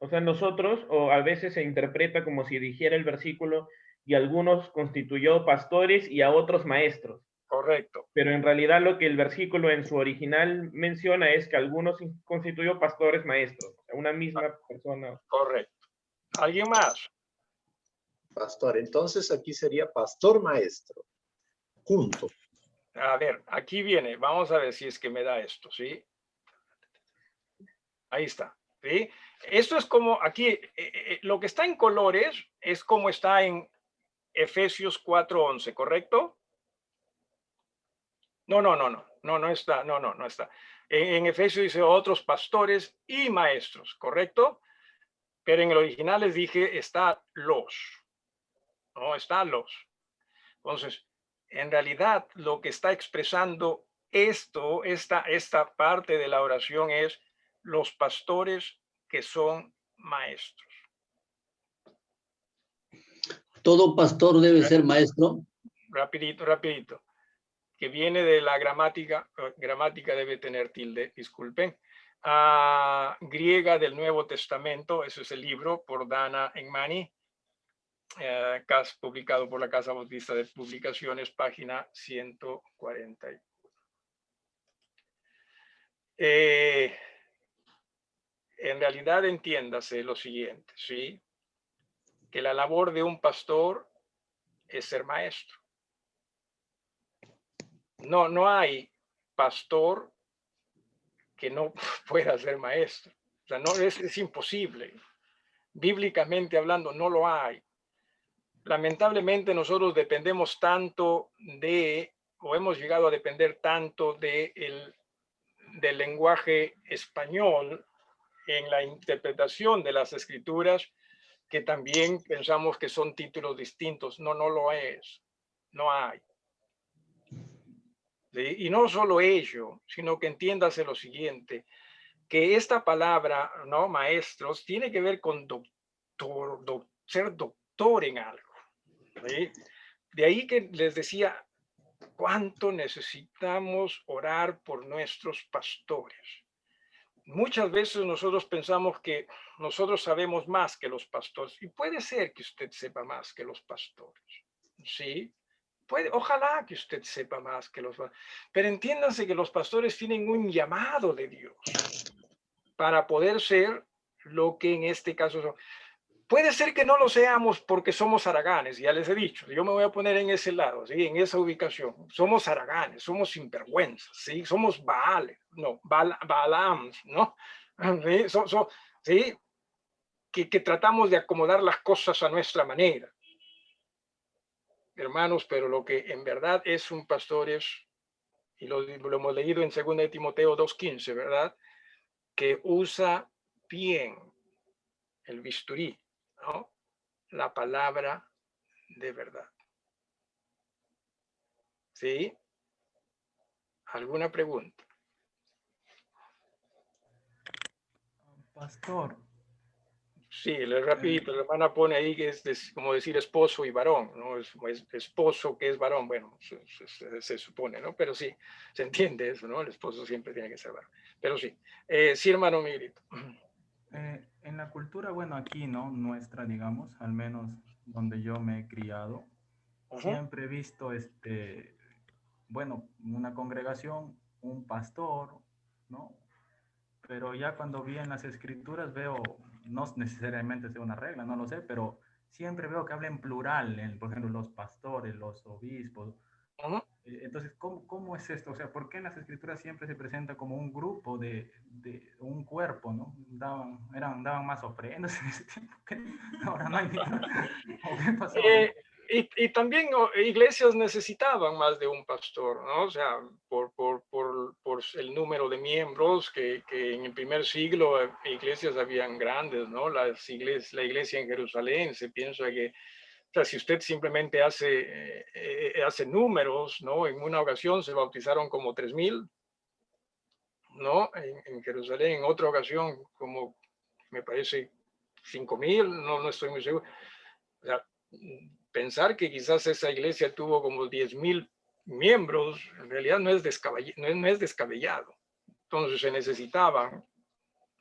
sea, nosotros, o a veces se interpreta como si dijera el versículo, y algunos constituyó pastores y a otros maestros. Correcto. Pero en realidad lo que el versículo en su original menciona es que algunos constituyó pastores maestros, una misma persona. Correcto. ¿Alguien más? Pastor, entonces aquí sería pastor maestro. Junto. A ver, aquí viene. Vamos a ver si es que me da esto, ¿sí? Ahí está, ¿sí? Esto es como aquí, lo que está en colores es como está en Efesios 4:11, ¿correcto? No está, no está. En Efesios dice otros pastores y maestros, ¿correcto? Pero en el original les dije está los, no está los. Entonces, en realidad lo que está expresando esta parte de la oración es los pastores que son maestros. ¿Todo pastor debe ser maestro? Rapidito. Que viene de la gramática debe tener tilde, disculpen. Griega del Nuevo Testamento, ese es el libro por Dana Enmani, publicado por la Casa Bautista de Publicaciones, página 141. En realidad entiéndase lo siguiente, ¿sí? Que la labor de un pastor es ser maestro. No hay pastor que no pueda ser maestro. O sea, no es imposible. Bíblicamente hablando, no lo hay. Lamentablemente nosotros dependemos tanto o hemos llegado a depender tanto del lenguaje español en la interpretación de las escrituras, que también pensamos que son títulos distintos. No lo es. No hay. ¿Sí? Y no solo ello, sino que entiéndase lo siguiente, que esta palabra, ¿no? Maestros, tiene que ver con ser doctor en algo. ¿Sí? De ahí que les decía, cuánto necesitamos orar por nuestros pastores. Muchas veces nosotros pensamos que nosotros sabemos más que los pastores, y puede ser que usted sepa más que los pastores, ¿sí? Ojalá que usted sepa más que los pastores, pero entiéndanse que los pastores tienen un llamado de Dios para poder ser lo que en este caso son. Puede ser que no lo seamos porque somos haraganes, ya les he dicho, yo me voy a poner en ese lado, ¿sí? En esa ubicación. Somos haraganes, somos sinvergüenzas, ¿sí? Somos Balaams, ¿no? ¿Sí? ¿Sí? Que tratamos de acomodar las cosas a nuestra manera. Hermanos, pero lo que en verdad es un pastor es, y lo hemos leído en 2 Timoteo 2:15, ¿verdad? Que usa bien el bisturí, ¿no? La palabra de verdad. ¿Sí? ¿Alguna pregunta? Pastor. Sí, rapidito, la hermana pone ahí que es como decir esposo y varón, ¿no? Es esposo que es varón, bueno, se supone, ¿no? Pero sí, se entiende eso, ¿no? El esposo siempre tiene que ser varón. Pero sí, sí, hermano Miguelito. En la cultura, bueno, aquí, ¿no? Nuestra, digamos, al menos donde yo me he criado, siempre he visto, bueno, una congregación, un pastor, ¿no? Pero ya cuando vi en las escrituras veo, no necesariamente sea una regla, no lo sé, pero siempre veo que habla en plural, por ejemplo, los pastores, los obispos. Entonces, ¿cómo es esto? O sea, ¿por qué en las escrituras siempre se presenta como un grupo de un cuerpo, ¿no? Daban más ofrendas en ese tiempo. Ahora no hay. ¿O qué pasó? Y también iglesias necesitaban más de un pastor, ¿no? O sea, por el número de miembros que en el primer siglo iglesias habían grandes, ¿no? La iglesia en Jerusalén, se piensa que, o sea, si usted simplemente hace números, ¿no? En una ocasión se bautizaron como 3,000, ¿no? En Jerusalén, en otra ocasión como, me parece, 5,000, no estoy muy seguro. O sea, pensar que quizás esa iglesia tuvo como 10,000 miembros, en realidad no es descabellado. Entonces se necesitaban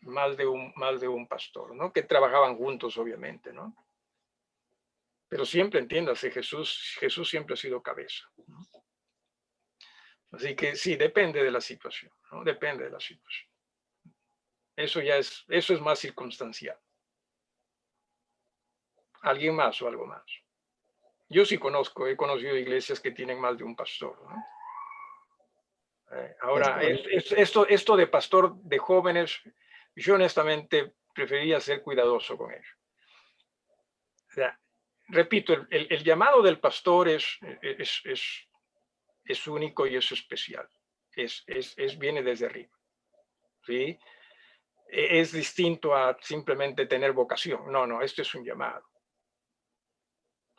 más de un pastor, ¿no? Que trabajaban juntos, obviamente, ¿no? Pero siempre, entiéndase, Jesús siempre ha sido cabeza, ¿no? Así que sí, depende de la situación, ¿no? Depende de la situación. Eso es más circunstancial. ¿Alguien más o algo más? Yo sí he conocido iglesias que tienen más de un pastor, ¿no? Ahora, esto de pastor de jóvenes, yo honestamente preferiría ser cuidadoso con ello. O sea, repito, el llamado del pastor es único y es especial. Viene desde arriba, ¿sí? Es distinto a simplemente tener vocación. No, esto es un llamado,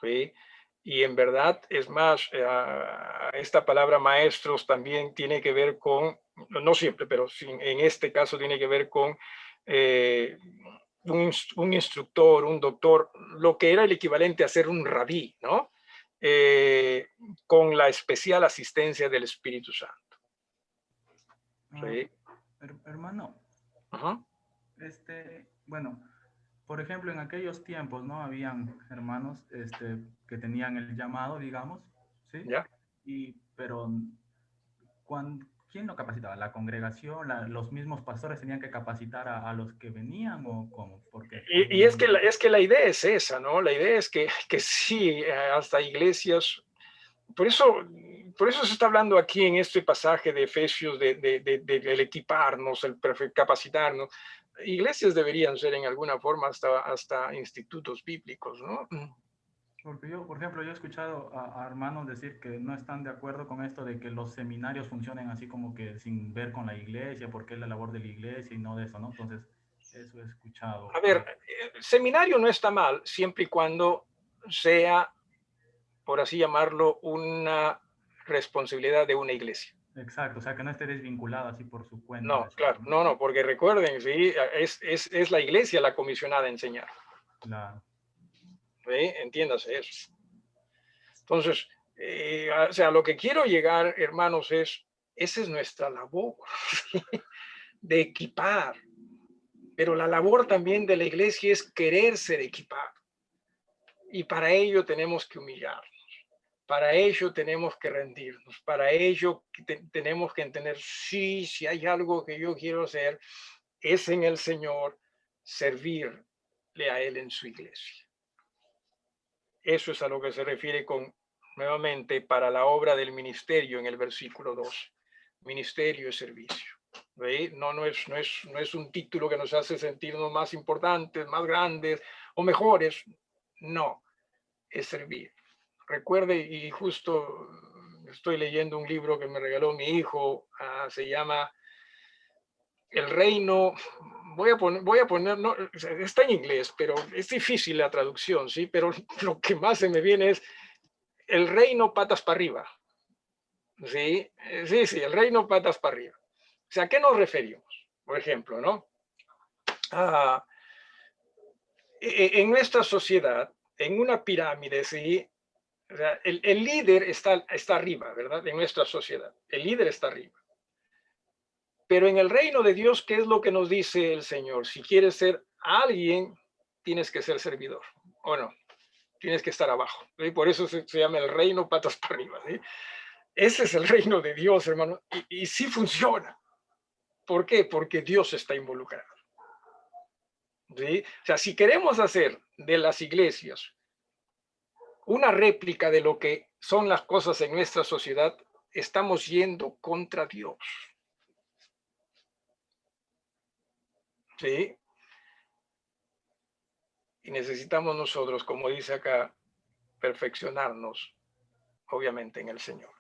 ¿sí? Y en verdad, es más, esta palabra maestros también tiene que ver con, no siempre, pero en este caso tiene que ver con un instructor, un doctor, lo que era el equivalente a ser un rabí, ¿no? Con la especial asistencia del Espíritu Santo. ¿Sí? Hermano, Ajá. bueno, por ejemplo, en aquellos tiempos, ¿no? Habían hermanos que tenían el llamado, digamos, ¿sí? ¿Ya? Pero ¿quién lo capacitaba? ¿La congregación? ¿Los mismos pastores tenían que capacitar a los que venían o cómo? Porque Y es que la idea es esa, ¿no? La idea es que sí, hasta iglesias, por eso se está hablando aquí en este pasaje de Efesios del equiparnos, el capacitarnos. Iglesias deberían ser en alguna forma hasta institutos bíblicos, ¿no? Porque yo, por ejemplo, yo he escuchado a hermanos decir que no están de acuerdo con esto de que los seminarios funcionen así como que sin ver con la iglesia, porque es la labor de la iglesia y no de eso, ¿no? Entonces, eso he escuchado. A ver, el seminario no está mal siempre y cuando sea, por así llamarlo, una responsabilidad de una iglesia. Exacto, o sea, que no esté desvinculado así por su cuenta. No, claro, no, porque recuerden, sí, es la iglesia la comisionada a enseñar. Claro. ¿Sí? Entiéndase eso. Entonces, o sea, lo que quiero llegar, hermanos, esa es nuestra labor, de equipar. Pero la labor también de la iglesia es querer ser equipado. Y para ello tenemos que humillarnos. Para ello tenemos que rendirnos. Para ello tenemos que entender, sí, si hay algo que yo quiero hacer, es en el Señor servirle a Él en su iglesia. Eso es a lo que se refiere nuevamente, para la obra del ministerio en el versículo 2. Ministerio es servicio. ¿Ve? No es un título que nos hace sentirnos más importantes, más grandes o mejores. No, es servir. Recuerde, y justo estoy leyendo un libro que me regaló mi hijo, se llama El Reino. Voy a poner, no, está en inglés, pero es difícil la traducción, ¿sí? Pero lo que más se me viene es El Reino patas para arriba. Sí, el reino patas para arriba. O sea, ¿a qué nos referimos? Por ejemplo, ¿no? En nuestra sociedad, en una pirámide, ¿sí? O sea, el líder está arriba, ¿verdad? En nuestra sociedad. El líder está arriba. Pero en el reino de Dios, ¿qué es lo que nos dice el Señor? Si quieres ser alguien, tienes que ser servidor, ¿o no? Tienes que estar abajo. ¿Sí? Por eso se llama el reino patas para arriba, ¿sí? Ese es el reino de Dios, hermano. Y sí funciona. ¿Por qué? Porque Dios está involucrado. ¿Sí? O sea, si queremos hacer de las iglesias una réplica de lo que son las cosas en nuestra sociedad, estamos yendo contra Dios. ¿Sí? Y necesitamos nosotros, como dice acá, perfeccionarnos, obviamente, en el Señor,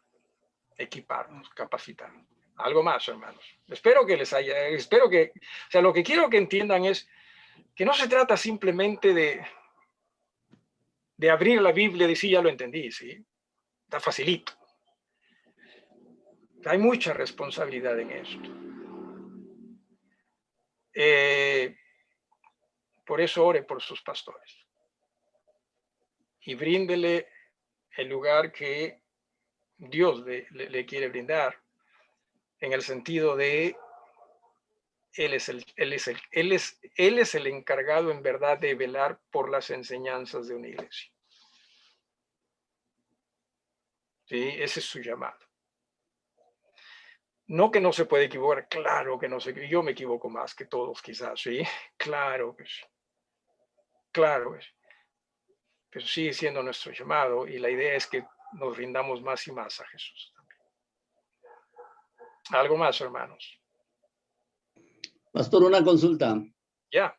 equiparnos, capacitarnos. Algo más, hermanos. Espero que o sea, lo que quiero que entiendan es que no se trata simplemente de abrir la Biblia y decir, ya lo entendí, ¿sí? Está facilito. Hay mucha responsabilidad en esto. Por eso ore por sus pastores. Y bríndele el lugar que Dios le quiere brindar, en el sentido de él es el encargado en verdad de velar por las enseñanzas de una iglesia. ¿Sí? Ese es su llamado. No que no se puede equivocar, claro que no se, yo me equivoco más que todos quizás, ¿sí? Claro que sí. Claro que sí. Pero sigue siendo nuestro llamado y la idea es que nos rindamos más y más a Jesús también. Algo más, hermanos. Pastor, una consulta. Ya.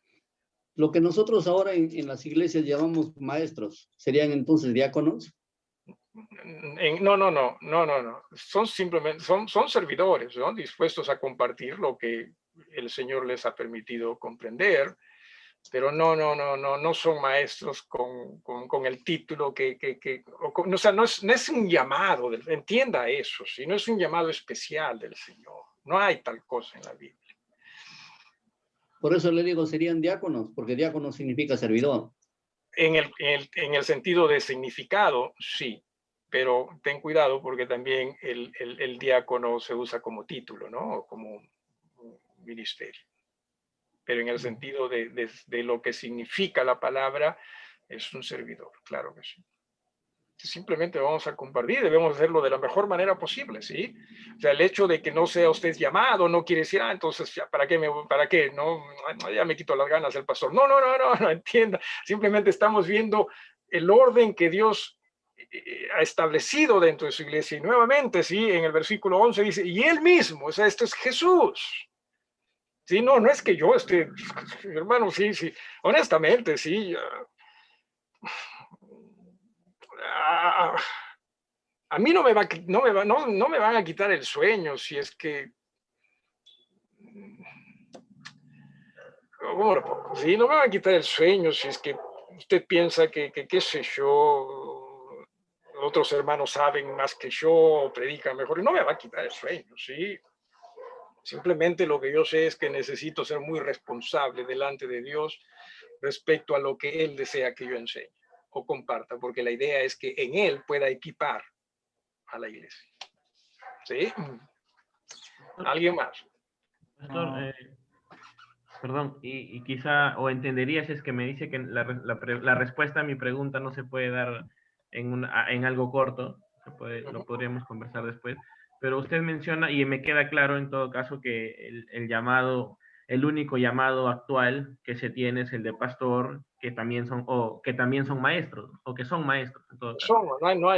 Lo que nosotros ahora en las iglesias llamamos maestros, ¿serían entonces diáconos? No. Son simplemente, son servidores, ¿no? Dispuestos a compartir lo que el Señor les ha permitido comprender, pero no son maestros con el título o sea, no es un llamado, entienda eso, ¿sí? No es un llamado especial del Señor. No hay tal cosa en la Biblia. Por eso le digo, serían diáconos, porque diácono significa servidor. En el sentido de significado, sí, pero ten cuidado porque también el diácono se usa como título, ¿no? Como ministerio. Pero en el sentido de lo que significa la palabra, es un servidor, claro que sí. Simplemente vamos a compartir, debemos hacerlo de la mejor manera posible, ¿sí? O sea, el hecho de que no sea usted llamado no quiere decir, entonces, ya, ¿para qué? No, ya me quito las ganas el pastor. No, entienda. Simplemente estamos viendo el orden que Dios ha establecido dentro de su iglesia. Y nuevamente, sí, en el versículo 11 dice, y él mismo, o sea, esto es Jesús. Sí, no es que yo esté, hermano, sí, honestamente, sí. A mí no me van a quitar el sueño si es que, ¿cómo lo pongo? Sí, no me van a quitar el sueño si es que usted piensa que qué sé yo, otros hermanos saben más que yo, predican mejor, y no me va a quitar el sueño, ¿sí? Simplemente lo que yo sé es que necesito ser muy responsable delante de Dios respecto a lo que Él desea que yo enseñe o comparta, porque la idea es que en Él pueda equipar a la iglesia. ¿Sí? ¿Alguien más? Pastor, perdón, y quizá, o entendería si es que me dice que la respuesta a mi pregunta no se puede dar en algo corto, lo podríamos conversar después, pero usted menciona, y me queda claro en todo caso, que el único llamado actual que se tiene es el de pastor, que también son maestros, o que son maestros en todo caso. No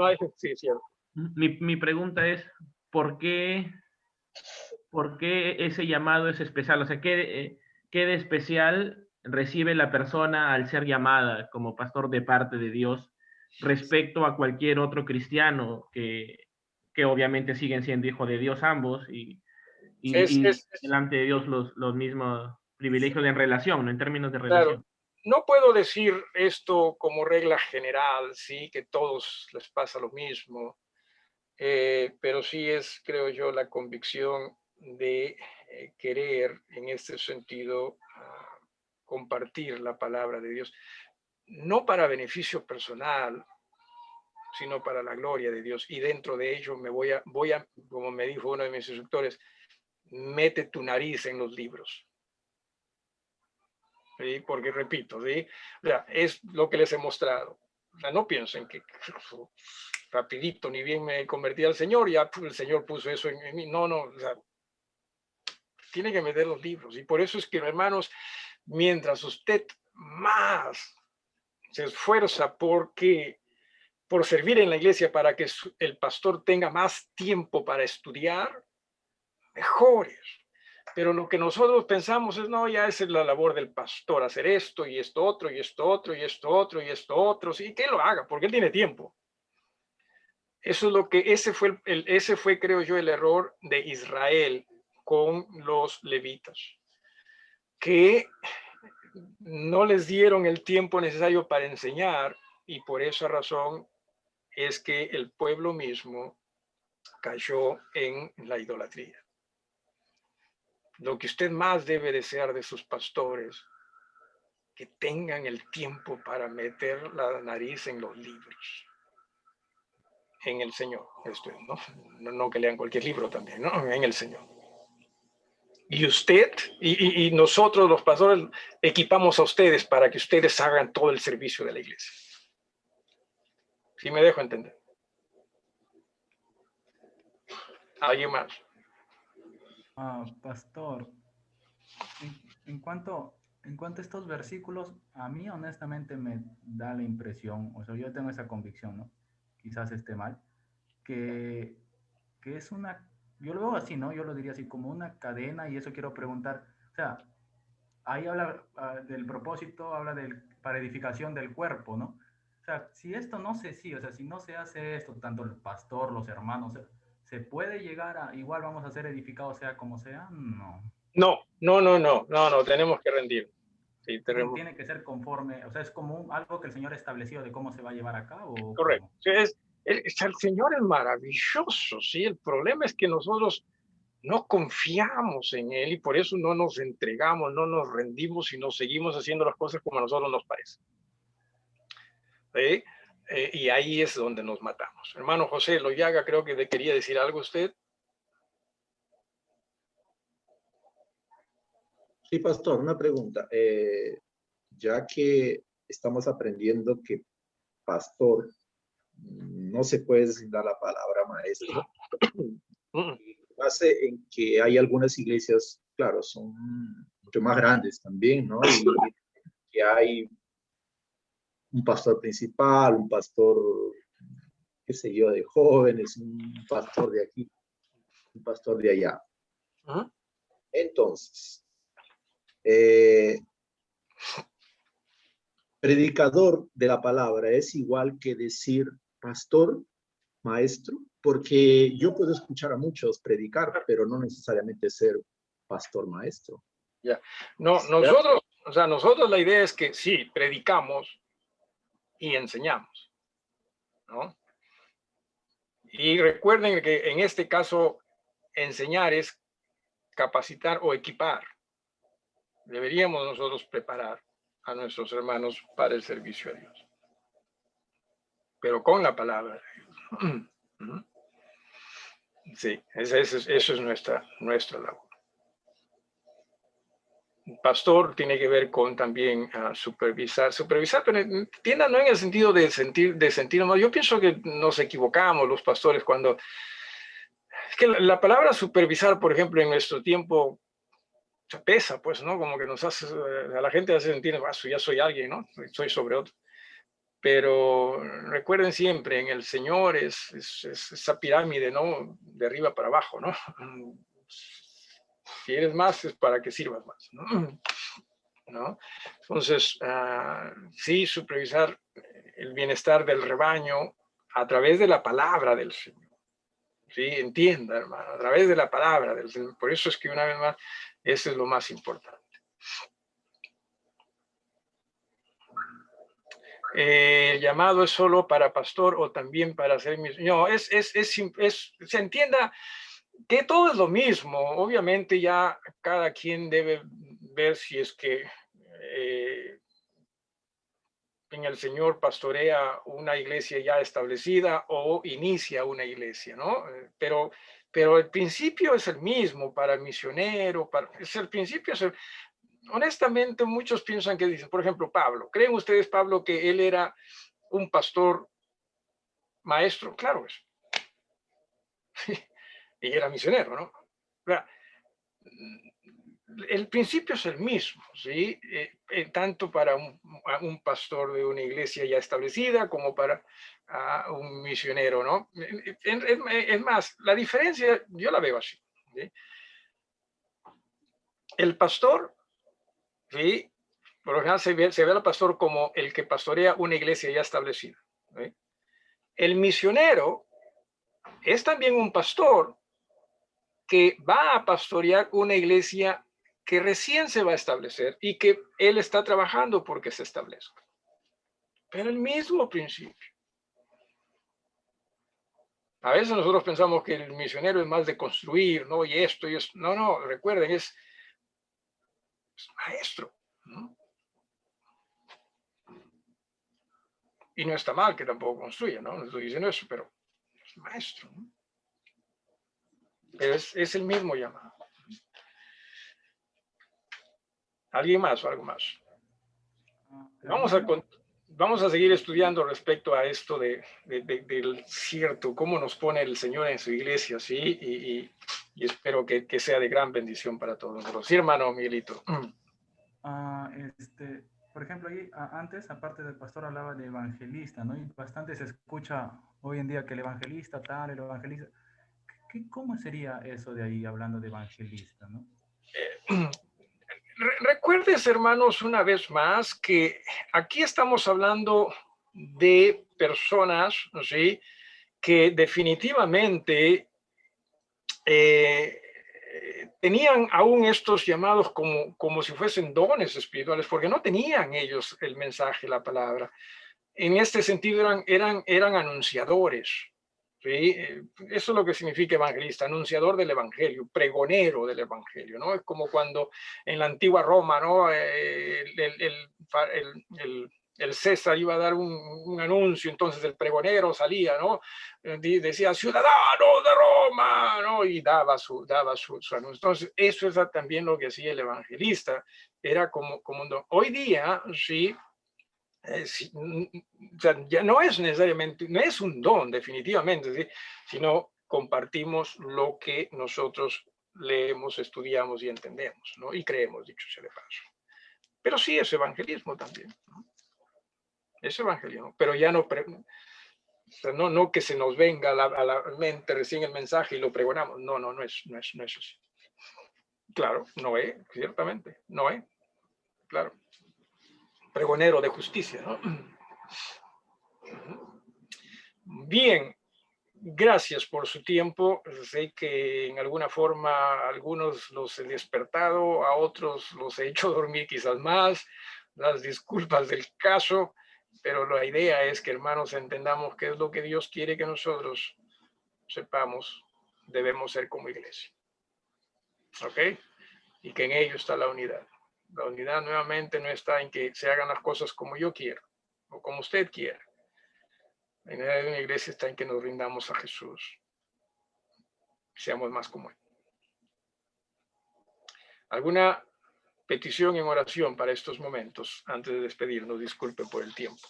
hay, sí, cierto. Mi pregunta es, ¿por qué ese llamado es especial? O sea, ¿qué de especial recibe la persona al ser llamada como pastor de parte de Dios respecto a cualquier otro cristiano que obviamente siguen siendo hijos de Dios ambos y delante de Dios los mismos privilegios en relación, ¿no? En términos de relación? Claro. No puedo decir esto como regla general, sí, que todos les pasa lo mismo, pero sí es, creo yo, la convicción de querer en este sentido compartir la palabra de Dios, no para beneficio personal, sino para la gloria de Dios. Y dentro de ello me voy a, como me dijo uno de mis instructores, mete tu nariz en los libros. ¿Sí? Porque repito, ¿sí? O sea, es lo que les he mostrado. O sea, no piensen que rapidito, ni bien me convertí al Señor, ya el Señor puso eso en mí. No, o sea, tiene que meter los libros. Y por eso es que, hermanos, mientras usted más se esfuerza por servir en la iglesia para que el pastor tenga más tiempo para estudiar, mejores. Pero lo que nosotros pensamos es, no, ya esa es la labor del pastor, hacer esto y esto otro y esto otro y esto otro y esto otro. Sí, que lo haga, porque él tiene tiempo. Eso es lo que, ese fue, creo yo, el error de Israel con los levitas, que no les dieron el tiempo necesario para enseñar, y por esa razón es que el pueblo mismo cayó en la idolatría. Lo que usted más debe desear de sus pastores, que tengan el tiempo para meter la nariz en los libros, en el Señor. Esto, no que lean cualquier libro también, ¿no? En el Señor. Y usted y nosotros los pastores equipamos a ustedes para que ustedes hagan todo el servicio de la iglesia. ¿Sí me dejo entender? ¿Alguien más? Pastor, en cuanto a estos versículos, a mí honestamente me da la impresión, o sea, yo tengo esa convicción, ¿no? Quizás esté mal, que es una, yo lo veo así, ¿no? Yo lo diría así, como una cadena, y eso quiero preguntar, o sea, ahí habla del propósito, habla para edificación del cuerpo, ¿no? O sea, si esto no se sigue, o sea, si no se hace esto, tanto el pastor, los hermanos, ¿se puede llegar a, igual vamos a ser edificados sea como sea? No. No, tenemos que rendir. Sí, Tiene que ser conforme, o sea, es como algo que el Señor estableció de cómo se va a llevar a cabo. Correcto. El Señor es maravilloso, ¿sí? El problema es que nosotros no confiamos en Él y por eso no nos entregamos, no nos rendimos y nos seguimos haciendo las cosas como a nosotros nos parece. ¿Sí? Y ahí es donde nos matamos. Hermano José Loyaga, creo que le quería decir algo a usted. Sí, pastor, una pregunta. Ya que estamos aprendiendo que pastor no se puede designar la palabra maestro, base en que hay algunas iglesias, claro, son mucho más grandes también, ¿no? Y que hay un pastor principal, un pastor, qué sé yo, de jóvenes, un pastor de aquí, un pastor de allá. Entonces, predicador de la palabra es igual que decir pastor, maestro, porque yo puedo escuchar a muchos predicar, pero no necesariamente ser pastor maestro. Ya. No, nosotros la idea es que sí, predicamos y enseñamos, ¿no? Y recuerden que en este caso enseñar es capacitar o equipar. Deberíamos nosotros preparar a nuestros hermanos para el servicio a Dios, pero con la palabra. Sí, eso es nuestra labor. Pastor tiene que ver con también supervisar, pero no en el sentido de sentir, no. Yo pienso que nos equivocamos los pastores cuando, es que la palabra supervisar, por ejemplo, en nuestro tiempo se pesa, pues, ¿no? Como que nos hace, a la gente hace sentir, ya soy alguien, ¿no? Soy sobre otro. Pero recuerden siempre, en el Señor es esa pirámide, ¿no? De arriba para abajo, ¿no? Si eres más, es para que sirvas más, ¿no? Entonces, sí, supervisar el bienestar del rebaño a través de la palabra del Señor. Sí, entienda, hermano, a través de la palabra del Señor. Por eso es que una vez más, eso es lo más importante. El llamado es solo para pastor o también para ser misionero. No, se entienda que todo es lo mismo. Obviamente ya cada quien debe ver si es que en el Señor pastorea una iglesia ya establecida o inicia una iglesia, ¿no? Pero el principio es el mismo para el misionero, honestamente muchos piensan que dicen, por ejemplo, Pablo. ¿Creen ustedes, Pablo, que él era un pastor maestro? Claro, es. Y era misionero, ¿no? El principio es el mismo, ¿sí? Tanto para un pastor de una iglesia ya establecida como para un misionero, ¿no? Es más, la diferencia yo la veo así, ¿sí? El pastor, ¿sí? Por lo general se ve al pastor como el que pastorea una iglesia ya establecida, ¿sí? El misionero es también un pastor que va a pastorear una iglesia que recién se va a establecer y que él está trabajando porque se establezca. Pero el mismo principio. A veces nosotros pensamos que el misionero es más de construir, ¿no? Y esto. No, no, recuerden, es maestro, ¿no? Y no está mal que tampoco construya, ¿no? No estoy diciendo eso, pero es maestro, ¿no? Pero es el mismo llamado. ¿Alguien más o algo más? Vamos a seguir estudiando respecto a esto del cierto, cómo nos pone el Señor en su iglesia, ¿sí? Y espero que sea de gran bendición para todos nosotros. Sí, hermano Miguelito. Por ejemplo, ahí antes, aparte del pastor, hablaba de evangelista, ¿no? Y bastante se escucha hoy en día que el evangelista tal, el evangelista. ¿Cómo sería eso de ahí hablando de evangelista, ¿no? Recuerdes, hermanos, una vez más que aquí estamos hablando de personas, ¿sí? Que definitivamente tenían aún estos llamados como si fuesen dones espirituales, porque no tenían ellos el mensaje, la palabra. En este sentido eran anunciadores. ¿Sí? Eso es lo que significa evangelista, anunciador del evangelio, pregonero del evangelio, ¿no? Es como cuando en la antigua Roma, ¿no? El César iba a dar un anuncio, entonces el pregonero salía, ¿no? Decía, ciudadanos de Roma, ¿no? Y daba su anuncio. Entonces, eso es también lo que hacía el evangelista, era como un don. Hoy día, sí, sí, o sea, ya no es necesariamente, no es un don definitivamente, ¿sí? Sino compartimos lo que nosotros leemos, estudiamos y entendemos, ¿no? Y creemos, dicho sea de paso. Pero sí es evangelismo también, ¿no? Es evangelismo, pero ya no, o sea, no que se nos venga a la mente recién el mensaje y lo pregonamos. No es así. Claro, Noé, ciertamente, Noé, claro. Pregonero de justicia, ¿no? Bien, gracias por su tiempo. Sé que en alguna forma a algunos los he despertado, a otros los he hecho dormir quizás más. Las disculpas del caso, pero la idea es que, hermanos, entendamos qué es lo que Dios quiere que nosotros sepamos, debemos ser como iglesia. ¿Ok? Y que en ello está la unidad. La unidad nuevamente no está en que se hagan las cosas como yo quiero o como usted quiera. La unidad de una iglesia está en que nos rindamos a Jesús. Seamos más como Él. ¿Alguna petición en oración para estos momentos antes de despedirnos? Disculpe por el tiempo.